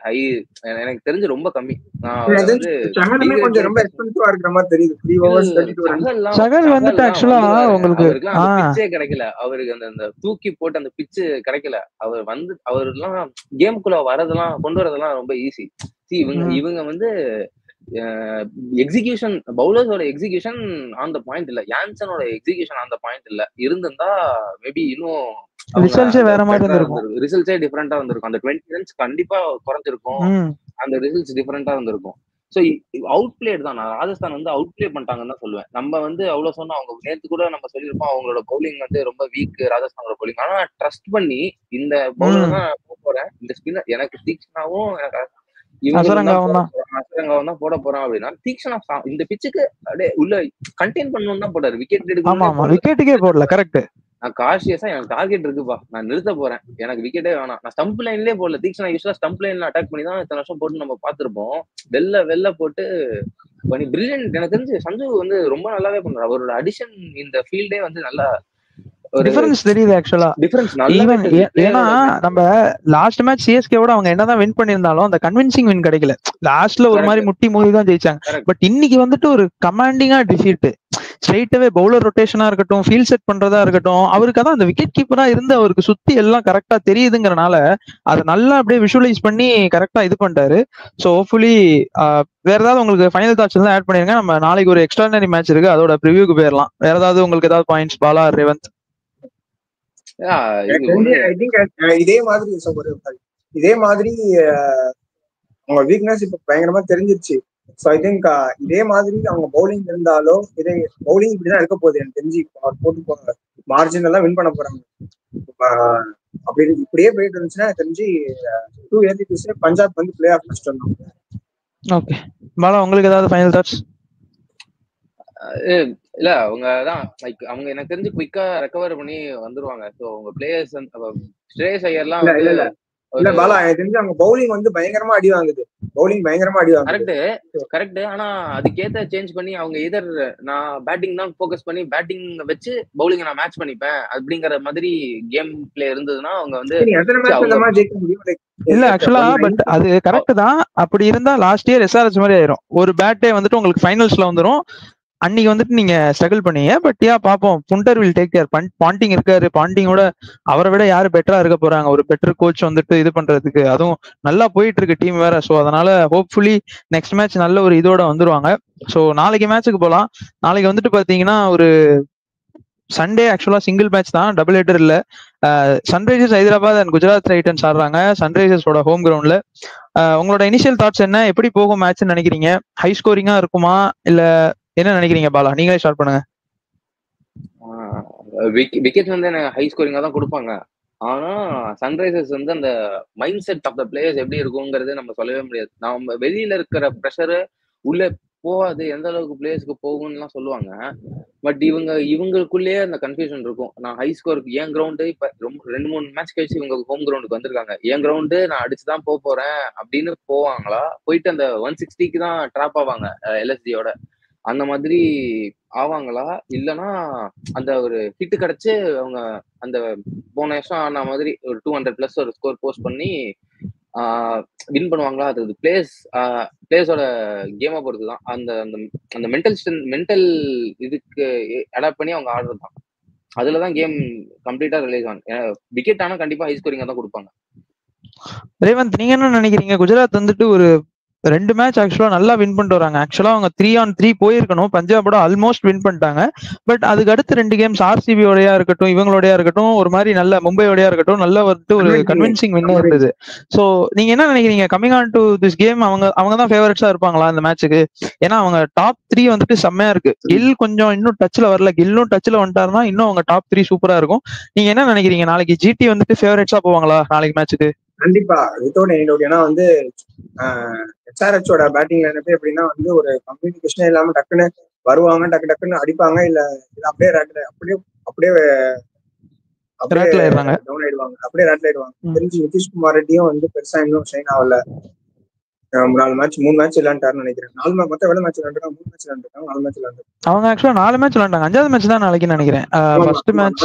எனக்கு தெரிஞ்சு ரொம்ப கம்மி. பிச்சே கிடைக்கல அவருக்கு, அந்த தூக்கி போட்டு அந்த பிச்சு கிடைக்கல. அவர் எல்லாம் கேமுக்குள்ள வரதெல்லாம் கொண்டு வரதெல்லாம் ரொம்ப ஈஸி. இவங்க வந்து எக்ஸிகியூஷன், பவுலர்ஸோட எக்ஸிகியூஷன் ஆன் த பாயிண்ட் இல்ல, யான்சனோட எக்ஸிகியூஷன் ஆன் த பாயிண்ட் இல்ல. இருந்திருந்தா மேபி இன்னும் வேற மாதிரி இருந்திருக்கும். ரிசல்ட்ஸே டிஃபரெண்டா வந்திருக்கும். அந்த 20 ரன்ஸ் கண்டிப்பா குறைஞ்சிருக்கும். அந்த ரிசல்ட்ஸ் டிஃபரெண்டா வந்திருக்கும். சோ அவுட் பிளேட் தான். நான் ராஜஸ்தான் வந்து அவுட் பிளே பண்ணிட்டாங்கன்னு தான் சொல்லுவேன். நம்ம வந்து அவ்வளவு சொன்னா, அவங்க நேத்து கூட நம்ம சொல்லியிருப்போம் அவங்களோட பவுலிங் வந்து ரொம்ப வீக் ராஜஸ்தானோட பவுலிங். ஆனா trust பண்ணி இந்த பவுலர் தான் போறேன், இந்த ஸ்பின்னர் எனக்கு தீக்ஷனாவும் அசரங்காவும் தான் போட போறான் அப்படின்னா, தீக்ஷனா இந்த பிச்சுக்கு அப்படியே உள்ள கண்டெயின் பண்ணணும் தான் போட்டாரு. விக்கெட்டுக்கே போடல. கரெக்ட். நான் காஷியஸா எனக்கு டார்கெட் இருக்குப்பா, நான் நிறுத்த போறேன், எனக்கு விக்கெட்டே வேணாம், நான் ஸ்டம்ப் லைன்லயே போடல. தீக்ஷனா யூஸ்வலா ஸ்டம்ப் லைன்ல அட்டாக் பண்ணி தான் இத்தனை வருஷம் போட்டு நம்ம பாத்துருப்போம். வெள்ள போட்டு பண்ணி பிரில்லியன்ட். எனக்கு தெரிஞ்சு சஞ்சு வந்து ரொம்ப நல்லாவே பண்றாரு. அவரோட அடிஷன் இந்த ஃபீல்டே வந்து நல்லா டிஃபரன்ஸ் தெரியுது ஆக்சுவலா. ஏன்னா நம்ம லாஸ்ட் மேட்ச் சிஎஸ்கேவோட அவங்க என்னதான் வின் பண்ணிருந்தாலும் அந்த கன்வின்சிங் வின் கிடைக்கல. லாஸ்ட்ல ஒரு மாதிரி முட்டி மோதி தான் ஜெயிச்சாங்க. பட் இன்னைக்கு வந்துட்டு ஒரு கமாண்டிங்கா டிஃபீட். ஸ்ட்ரெயிட்டாவே பவுலர் ரொட்டேஷனா இருக்கட்டும், ஃபீல்ட் செட் பண்றதா இருக்கட்டும், அவருக்கு அதான் அந்த விக்கெட் கீப்பரா இருந்து அவருக்கு சுத்தி எல்லாம் கரெக்டா தெரியுதுங்கிறனால அதை நல்லா அப்படியே விஷுவலைஸ் பண்ணி கரெக்டா இது பண்ணிட்டாரு. ஸோ ஹோப்ஃபுல்லி வேற ஏதாவது உங்களுக்கு ஃபைனல் தாட்ஸ் தான் ஆட் பண்ணிருங்க. நம்ம நாளைக்கு ஒரு எக்ஸ்ட்ராடனரி மேட்ச் இருக்கு, அதோட ப்ரிவியூக்கு போயிடலாம். வேற ஏதாவது உங்களுக்கு ஏதாவது பாயிண்ட்ஸ் பாலா ரேவந்த்? இதே மாதிரி அவங்க வீக்னஸ் இப்ப பயங்கரமா தெரிஞ்சிருச்சு. ஸோ ஐ திங்க் இதே மாதிரி அவங்க பவுலிங் இருந்தாலும் பவுலிங் இப்படிதான் இருக்க போகுது எனக்கு தெரிஞ்சு. அவர் போட்டு போங்க மார்ஜின் எல்லாம் வின் பண்ண போறாங்க. அப்படி இப்படியே போயிட்டு இருந்துச்சுன்னா தெரிஞ்சு 2 early to say பஞ்சாப் வந்து பிளே ஆஃப் ஃபர்ஸ்ட் வந்தாங்க. ஓகே பாலா, உங்களுக்கு ஏதாவது ஃபைனல் தாட்ஸ்? இல்ல அவங்கதான் லைக் அவங்க எனக்கு தெரிஞ்சு குயிக்கா ரெக்கவர் பண்ணி வந்துருவாங்க. சோ அவங்க பிளேயர்ஸ் ஸ்ரேயஸ் ஐயர்லாம் இல்ல பாலா, எனக்கு தெரிஞ்சு அவங்க பவுலிங் வந்து பயங்கரமா அடி வாங்குது. கரெக்ட். ஆனா அதுக்கேத்த சேஞ்ச் பண்ணி அவங்க எதர் நான் பேட்டிங் தான் ஃபோக்கஸ் பண்ணி பேட்டிங் வச்சு பவுலிங் நான் மேட்ச் பண்ணிப்பேன் அப்படிங்கிற மாதிரி கேம் பிளே இருந்ததுன்னா அவங்க வந்து இல்ல ஆக்சுவலா பட் அது கரெக்ட் தான். அப்படி இருந்தா லாஸ்ட் இயர் எஸ்ஆர்எச் மாதிரி ஆயிரும். ஒரு பேட்டே வந்துட்டு உங்களுக்கு ஃபைனல்ஸ்ல வந்துரும். அன்னைக்கு வந்துட்டு நீங்க ஸ்ட்ரகிள் பண்ணீங்க. பட் பாப்போம், புண்டர் வில் டேக் கேர். பாண்டிங் இருக்காரு, பாண்டிங்கோட அவரை விட யாரு பெட்டரா இருக்க போறாங்க, ஒரு பெட்டர் கோச் வந்துட்டு இது பண்றதுக்கு. அதுவும் நல்லா போயிட்டு இருக்கு டீம் வேற. ஸோ அதனால ஹோப்ஃபுல்லி நெக்ஸ்ட் மேட்ச் நல்ல ஒரு இதோட வந்துருவாங்க. ஸோ நாளைக்கு மேட்சுக்கு போகலாம். நாளைக்கு வந்துட்டு பாத்தீங்கன்னா ஒரு சண்டே, ஆக்சுவலா சிங்கிள் மேட்ச் தான், டபுள் ஹெட்டர் இல்ல. Sunrisers Hyderabad and Gujarat Titans ஆடுறாங்க சன்ரைசர்ஸோட ஹோம் கிரவுண்ட்ல. உங்களோட இனிஷியல் தாட்ஸ் என்ன? எப்படி போகும் மேட்ச்னு நினைக்கிறீங்க? ஹை ஸ்கோரிங்கா இருக்குமா இல்ல என்ன நினைக்கிறீங்க பாலா? நீங்களே ஸ்டார்ட் பண்ணுங்க. விக்கெட் வந்து ஹை ஸ்கோரிங்கா தான் கொடுப்பாங்க. ஆனா சன்ரைசர்ஸ் வந்து அந்த mind set of the players எப்படி இருக்குங்கிறது நம்ம சொல்லவே முடியாது. நம்ம வெளியில இருக்கிற ப்ரெஷரு உள்ள போகாது, எந்த அளவுக்கு பிளேயர்ஸ்க்கு போகும்னுலாம் சொல்லுவாங்க. பட் இவங்களுக்குள்ளேயே அந்த கன்ஃபியூஷன் இருக்கும். நான் ஹை ஸ்கோருக்கு என் கிரவுண்டு இப்ப ரொம்ப 2, 3 மேட்ச் கழிச்சு இவங்க ஹோம் கிரவுண்டுக்கு வந்திருக்காங்க. என் கிரவுண்டு நான் அடிச்சுதான் போறேன் அப்படின்னு போவாங்களா? போயிட்டு அந்த 160க்கு தான் ட்ராப் ஆவாங்க எல்எஸ்டியோட. அந்த மாதிரி ஆவாங்களா? இல்லன்னா அந்த ஒரு ஹிட் கிடைச்சு அவங்க அந்த போன வருஷம் ஆன மாதிரி ஒரு 200+ ஒரு ஸ்கோர் போஸ்ட் பண்ணி வின் பண்ணுவாங்களா? அது பிளேயர்ஸோட கேமை பொறுத்து தான். அந்த அந்த அந்த மென்டல் இதுக்கு அடாப்ட் பண்ணி அவங்க ஆடுறது தான். அதுலதான் கேம் கம்ப்ளீட்டா ரிலைஸ் ஆகும். விக்கெட் ஆனா கண்டிப்பா ஹை ஸ்கோரிங்கா தான் கொடுப்பாங்க. ரேவந்த், நீங்க என்ன நினைக்கிறீங்க? குஜராத் வந்துட்டு ஒரு 2 மேட்ச் ஆக்சுவலா நல்லா வின் பண்ணிட்டு வராங்க. ஆக்சுவலா அவங்க 3-on-3 போயிருக்கணும், பஞ்சாபோட ஆல்மோஸ்ட் வின் பண்ணிட்டாங்க. பட் அதுக்கு அடுத்து 2 கேம்ஸ் ஆர்சிபியோடயா இருக்கட்டும், இவங்களோடயா இருக்கட்டும், ஒரு மாதிரி நல்ல மும்பையோடயா இருக்கட்டும், நல்லா வந்துட்டு ஒரு கன்வின்சிங் வின்னா இருந்தது. சோ நீங்க என்ன நினைக்கிறீங்க? Coming on to this game அவங்க தான் ஃபேவரட்ஸா இருப்பாங்களா இந்த மேட்சுக்கு? ஏன்னா அவங்க டாப் 3 வந்துட்டு செம்மையா இருக்கு. கில் கொஞ்சம் இன்னும் டச்ல வரல. கில்லும் டச்ல வந்துட்டாருன்னா இன்னும் அவங்க டாப் 3 சூப்பரா இருக்கும். நீங்க என்ன நினைக்கிறீங்க? நாளைக்கு ஜிடி வந்துட்டு ஃபேவரட்ஸா போவாங்களா நாளைக்கு மேட்சுக்கு? கண்டிப்பா வித்தவுட் எனி டவுட். ஏன்னா வந்து எஸ்ஆர்எச்சோட பேட்டிங் லைனப் எப்படின்னா வந்து ஒரு கம்யூனிகேஷனே இல்லாம டக்குன்னு வருவாங்க, டக்குன்னு அடிப்பாங்க, இல்ல அப்படியே அப்படியே அப்படியே டவுன் ஆயிடுவாங்க, அப்படியே ரேட்டில் ஆயிடுவாங்க. தெரிஞ்சு நிதிஷ்குமார் ரெட்டியும் வந்து பெருசா இன்னும் ஷைன் ஆகல. 3 மேட்ச் விளையாண்டாருன்னு நினைக்கிறேன். மொத்த எவ்வளவு மேட்ச் விளையாண்டுருக்காங்க? 3 மேட்ச் விளையாண்டுருக்காங்க, 4 மேட்ச் விளையாண்டுருக்காங்க. அவங்க ஆக்சுவலா 4 மேட்ச் விளையாண்டாங்க. 5வது மேட்ச் தான் நாளைக்கு நினைக்கிறேன். ஃபர்ஸ்ட் மேட்ச்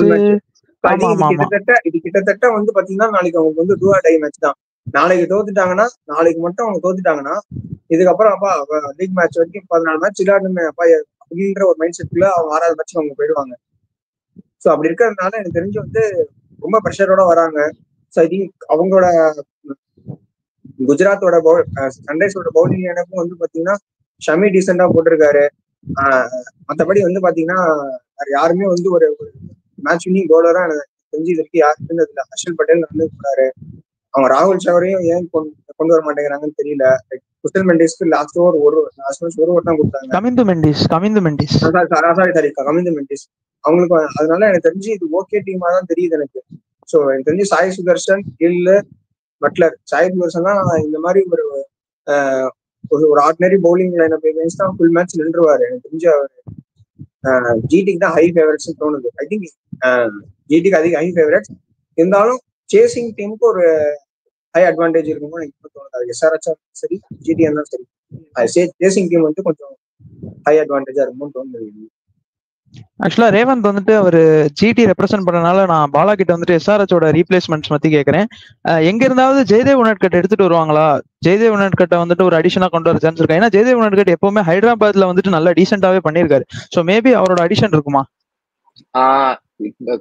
இது கிட்டத்தட்ட வந்து பாத்தீங்கன்னா நாளைக்கு அவங்க வந்து டூ ஆர் டை மேட்ச் தான். நாளைக்கு மட்டும் அவங்க தோத்துட்டாங்கன்னா இதுக்கப்புறம் அப்பா லீக் மேட்ச் வரைக்கும் 14 மேட்ச் விளையாடணுமே அப்பா அப்படின்ற ஒரு மைண்ட் செட்ல அவங்க 6வது மேட்ச் அவங்க போயிடுவாங்க. ஸோ அப்படி இருக்கிறதுனால எனக்கு தெரிஞ்சு வந்து ரொம்ப ப்ரெஷரோட வராங்க. ஸோ ஐ திங்க் அவங்களோட குஜராத்தோட சன்ரைஸோட பவுலிங் எனக்கும் வந்து பாத்தீங்கன்னா ஷமி டீசெண்டா போட்டிருக்காரு. மற்றபடி வந்து பாத்தீங்கன்னா யாருமே வந்து ஒரு மேட்ச் வின்னிங் பவுலரா எனக்கு தெரிஞ்சு இது வரைக்கும் யாருமே இருந்ததில்ல. ஹர்ஷல் பட்டேல் வந்து போறாரு. அவங்க ராகுல் சவரையும் ஏன் கொண்டு வர மாட்டேங்கிறாங்கன்னு தெரியல. குஷல் மெண்டிஸ்க்கு லாஸ்ட் ஓவர் தான் கொடுத்தாங்க. கமிந்து மெண்டிஸ் அவங்களுக்கு. அதனால எனக்கு தெரிஞ்சு இது ஓகே டீமா தான் தெரியுது எனக்கு. ஸோ எனக்கு தெரிஞ்சு சாய் சுதர்ஷன், கில், பட்லர். சாய் சுதர்ஷன் தான் இந்த மாதிரி ஒரு ஆர்டினரி பவுலிங் லைனப் எகென்ஸ்ட் தான் ஃபுல் மேட்ச் நின்றுவாரு. எனக்கு தெரிஞ்சு அவர் ஜிடிக்கு தான் ஹை ஃபேவரட்ஸ் தோணுது. ஐ திங்க் ஜிடிக்கு அதிக ஹை ஃபேவரட்ஸ் இருந்தாலும் சேசிங் டீமுக்கு ஒரு ஹை அட்வான்டேஜ் இருக்குமோ எனக்கு தோணுது. அது எஸ்ஆர்எச் சரி, ஜிடி இருந்தாலும் சரி, சேசிங் டீம் வந்து கொஞ்சம் ஹை அட்வான்டேஜா இருக்குமோன்னு தோணுது. ஆக்சுவலா ரேவந்த் வந்துட்டு அவர் ஜிடி ரெப்ரசென்ட் பண்ணனால நான் பாலா கிட்ட வந்துட்டு எஸ்ஆர்எச்சோட ரீப்ளேஸ்மெண்ட்ஸ் பத்தி கேட்கறேன். எங்க இருந்தாவது ஜெயதேவ் உனட்கட் எடுத்துட்டு வருவாங்களா? ஜெயதேவ் உனட்கட்டை வந்துட்டு ஒரு அடிஷனா கொண்டு வர சான்ஸ் இருக்கா? ஏன்னா ஜெயதேவ் உனட்கட் எப்பவுமே ஹைதராபாத்ல வந்துட்டு நல்லா டீசென்டாவே பண்ணிருக்காரு. சோ மேபி அவரோட அடிஷன் இருக்குமா?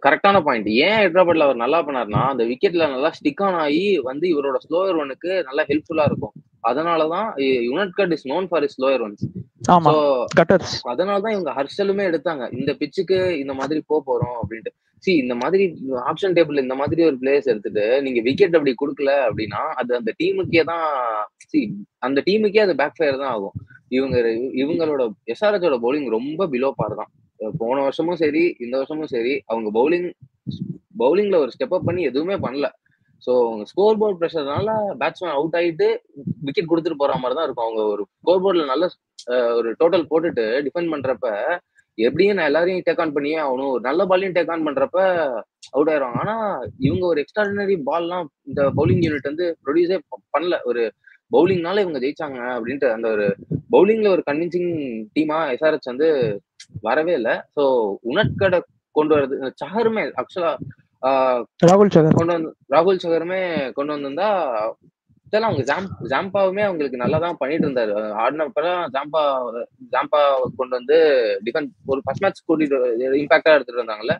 கரெக்டான பாயிண்ட். ஏன் ஹைதராபாத்ல அவர் நல்லா பண்ணாருன்னா அந்த விக்கெட்ல நல்லா ஸ்டிக் ஆன் ஆகி வந்து இவரோட ஸ்லோயர் ஒனுக்கு நல்லா ஹெல்ப்ஃபுல்லா இருக்கும். அதனாலதான் United is known for slower once. அதனாலதான் இவங்க ஹர்ஷலுமே எடுத்தாங்க. இந்த பிச்சுக்கு இந்த மாதிரி போறோம் அப்படின்ட்டு. இந்த மாதிரி ஆப்ஷன் டேபிள் இந்த மாதிரி ஒரு பிளேயர்ஸ் எடுத்துட்டு நீங்க விக்கெட் அப்படி கொடுக்கல அப்படின்னா அது அந்த டீமுக்கே தான் அந்த டீமுக்கே அது பேக் ஃபயர் தான் ஆகும். இவங்களோட எஸ்ஆர்எச்சோட பவுலிங் ரொம்ப பிலோ பார் தான். போன வருஷமும் சரி, இந்த வருஷமும் சரி, அவங்க பவுலிங்ல ஒரு ஸ்டெப் அப் பண்ணி எதுவுமே பண்ணல. ஸோ அவங்க ஸ்கோர் போர்ட் ப்ரெஷர்னால பேட்ஸ்மேன் அவுட் ஆயிட்டு விக்கெட் கொடுத்துட்டு போற மாதிரி தான் இருக்கும். அவங்க ஒரு ஸ்கோர் போர்ட்ல நல்ல ஒரு டோட்டல் போட்டுட்டு டிஃபெண்ட் பண்றப்ப எப்படியும் நான் எல்லாரையும் டேக் ஆன் பண்ணியே ஆகணும், ஒரு நல்ல பாலையும் டேக் ஆன் பண்றப்ப அவுட் ஆயிடுவாங்க. ஆனா இவங்க ஒரு எக்ஸ்ட்ராடினரி பால்லாம் இந்த பவுலிங் யூனிட் வந்து ப்ரொடியூஸே பண்ணல. ஒரு பவுலிங்னால இவங்க ஜெயிச்சாங்க அப்படின்ட்டு அந்த ஒரு பவுலிங்ல ஒரு கன்வின்சிங் டீமா எஸ்ஆர்எச் வந்து வரவே இல்லை. ஸோ உனட்கடை கொண்டு வருது சஹருமே ஆக்சுவலா ராகுல் சகருமே கொண்டு வந்திருந்தா அவங்க ஜாம்பாவுமே அவங்களுக்கு நல்லா தான் பண்ணிட்டு இருந்தாரு. ஆடினப்பெல்லாம் ஜாம்பா கொண்டு வந்து டிஃபென்ஸ் ஒரு ஃபர்ஸ்ட் மேட்ச் கூட்டிட்டு இம்பாக்டா எடுத்துட்டு வந்தாங்கல்ல.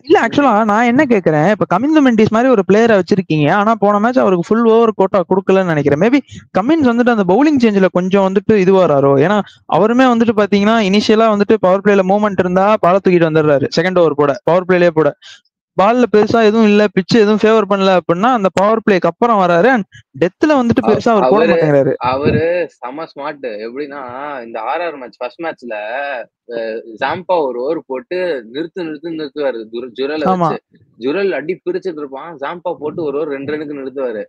இல்ல ஆக்சுவலா நான் என்ன கேக்குறேன், இப்ப கமின்ஸ் மெண்டிஸ் மாதிரி ஒரு பிளேயரை வச்சிருக்கீங்க, ஆனா போன மேட்ச் அவருக்கு ஃபுல் ஓவர் கோட்டா கொடுக்கலன்னு நினைக்கிறேன். மேபி கமின்ஸ் வந்துட்டு அந்த பவுலிங் சேஞ்ச்ல கொஞ்சம் வந்துட்டு இதுவாரோ. ஏன்னா அவருமே வந்துட்டு பாத்தீங்கன்னா இனிஷியலா வந்துட்டு பவர் பிளேல மூவ்மெண்ட் இருந்தா பால தூக்கிட்டு வந்துடுறாரு, செகண்ட் ஓவர் போட பவர் பிளேலே போட. பால்ல பெருசா எதுவும் இல்ல, பிட்ச் எதுவும் ஃபேவர் பண்ணல அப்படின்னா அந்த பவர் பிளேக்கு அப்புறம் வராரு. அண்ட் டெத்ல வந்துட்டு பெருசா அவர் போட அவரு மாட்டேங்கிறாரு. அவரு செம ஸ்மார்ட். எப்படின்னா இந்த ஆர்ஆர் மேட்ச் ஃபர்ஸ்ட் மேட்ச்ல ஜாம்பா ஒரு ஓவர் போட்டு நிறுத்துவாரு ஜுரலை ஆமா வச்சு. ஜுரல் அடி பிரிச்சுட்டு இருப்பான், ஜாம்பா போட்டு ஒரு ஓவர் 2 ரனுக்கு நிறுத்துவாரு.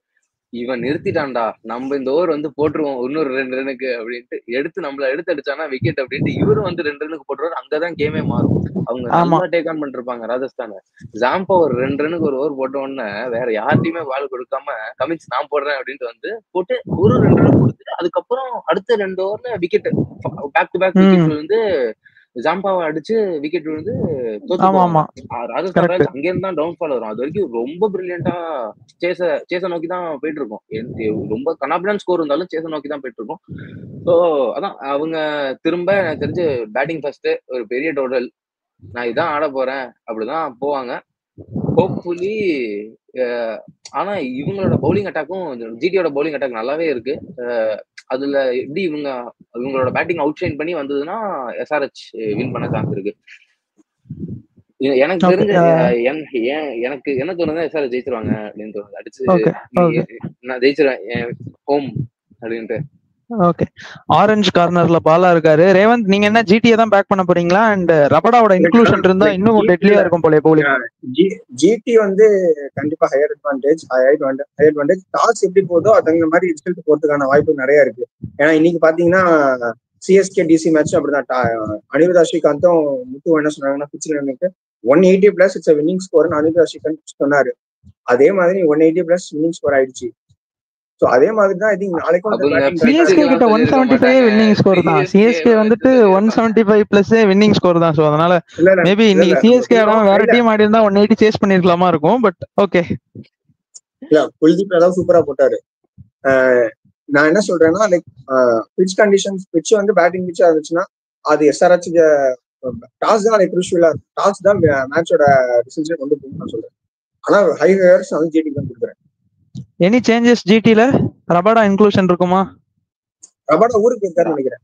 இவன் நிறுத்திட்டான்டா, நம்ம இந்த ஓவர் வந்து போட்டுருவோம் இன்னொரு 2 ரனுக்கு அப்படின்ட்டு நம்மள எடுத்து அடிச்சானா விக்கெட் அப்படின்ட்டு இவரும் வந்து 2 ரனுக்கு போட்டுருவாரு. அங்கதான் கேமே மாறும். அவங்க ஆமா நல்லா டேக் ஆன் பண்ணிருப்பாங்க ராஜஸ்தான். ஜாம்பா ஒரு 2 ரனுக்கு ஒரு ஓவர் போட்ட உடனே வேற யார்ட்டையுமே பால் கொடுக்காம கமின்ஸ் நான் போடுறேன் அப்படின்ட்டு வந்து போட்டு ஒரு 2 ரன் கொடுத்துட்டு அதுக்கப்புறம் அடுத்த 2 ஓவர்ல wicket back to back wicket வந்து ஜாம்பாவை அடிச்சு விக்கெட் விழுந்து தோத்து ஆமா போவாங்க. ஆமா ராஜஸ்தான் கரெக்ட். ராயல்ஸ் அங்கேருந்து தான் டவுன் ஃபால் வரும். அது வரைக்கும் ரொம்ப பிரில்லியண்டா சேஸ நோக்கி தான் போயிட்டு இருக்கும். ரொம்ப கனாபிளான் ஸ்கோர் இருந்தாலும் சேஸ நோக்கி தான் போயிட்டு இருக்கும். ஸோ அதான் அவங்க திரும்ப எனக்கு தெரிஞ்சு பேட்டிங் ஃபர்ஸ்ட் ஒரு பெரிய டோட்டல் நான் இதான் ஆட போறேன் அப்படிதான் போவாங்க. ஹோப்ஃபுல்லி ஆனா இவங்களோட பவுலிங் அட்டாக்கும் ஜிடியோட பவுலிங் அட்டாக் நல்லாவே இருக்கு. அதுல எப்படி இவங்களோட பேட்டிங் அவுட் ஷைன் பண்ணி வந்ததுன்னா எஸ்ஆர்ஹெச் வின் பண்ண சான்ஸ் இருக்கு. எனக்கு தெரிஞ்ச எனக்கு என்ன தோணுது எஸ்ஆர்ஹெச் ஜெயிச்சிருவாங்க அப்படின்னு தோணுது. அடிச்சு நான் ஜெயிச்சிருவேன் ஹோம் அப்படின்ட்டு. ஓகே, ஆரஞ்சு கார்னர்ல பாலா இருக்காரு. ரேவந்த், நீங்க என்ன ஜிடியை தான் பேக் பண்ண போறீங்களா? அண்ட் ரபடாவோட இன்க்ளூஷன் இருந்தா இன்னும் டெட்லியா இருக்கும் போல பவுலிங். ஜிடி வந்து கண்டிப்பா ஹையர் அட்வான்டேஜ். டாஸ் எப்படி போதோ அதுங்க மாதிரி ரிசல்ட் போறதுக்கான வாய்ப்பு நிறைய இருக்கு. ஏன்னா இன்னைக்கு பாத்தீங்கன்னா சிஎஸ்கே டிசி மேட்ச் அப்படிதான். அனிருத் ஸ்ரீகாந்தும் முத்து என்ன சொன்னாங்கன்னா பிச்சில் 180+ it's winning score Anirudh Srikanth சொன்னாரு. அதே மாதிரி 180+ வின்னிங் ஸ்கோர் ஆயிடுச்சு. சோ அதே மாதிரி தான் ஐ திங்க் நாளைக்கும் சிஎஸ்கே கிட்ட 175 வின்னிங் ஸ்கோர் தான். சிஎஸ்கே வந்துட்டு 175+ வின்னிங் ஸ்கோர் தான். சோ அதனால மேபி இன்னைக்கு சிஎஸ்கே ஆடாம வேற டீம் ஆடி இருந்தா 180 சேஸ் பண்ணிருக்கலாமா இருக்கும். பட் ஓகே, இல்ல குல்தீப் ஏதாவது சூப்பரா போட்டாரு. நான் என்ன சொல்றேன்னா லைக் பிட்ச் கண்டிஷன்ஸ் பிட்ச் வந்து பேட்டிங் பிட்சா இருந்துச்சுன்னா அது எஸ்ஆர்ஹெச் டாஸ் தான் லைக் குரூஷியலா இருக்கும். டாஸ் தான் மேட்சோட ரிசல்ட்ஸை கொண்டு போகணும்னு நான் சொல்றேன். ஆனா ஹை ஹையர்ஸ் வந்து ஜிடி தான் கொடுக்குறேன். எனி சேஞ்சஸ் ஜிடில? ரபாடா இன்க்ளூஷன் இருக்குமா? ரபாடா ஊருக்கு இருக்காருன்னு நினைக்கிறேன்.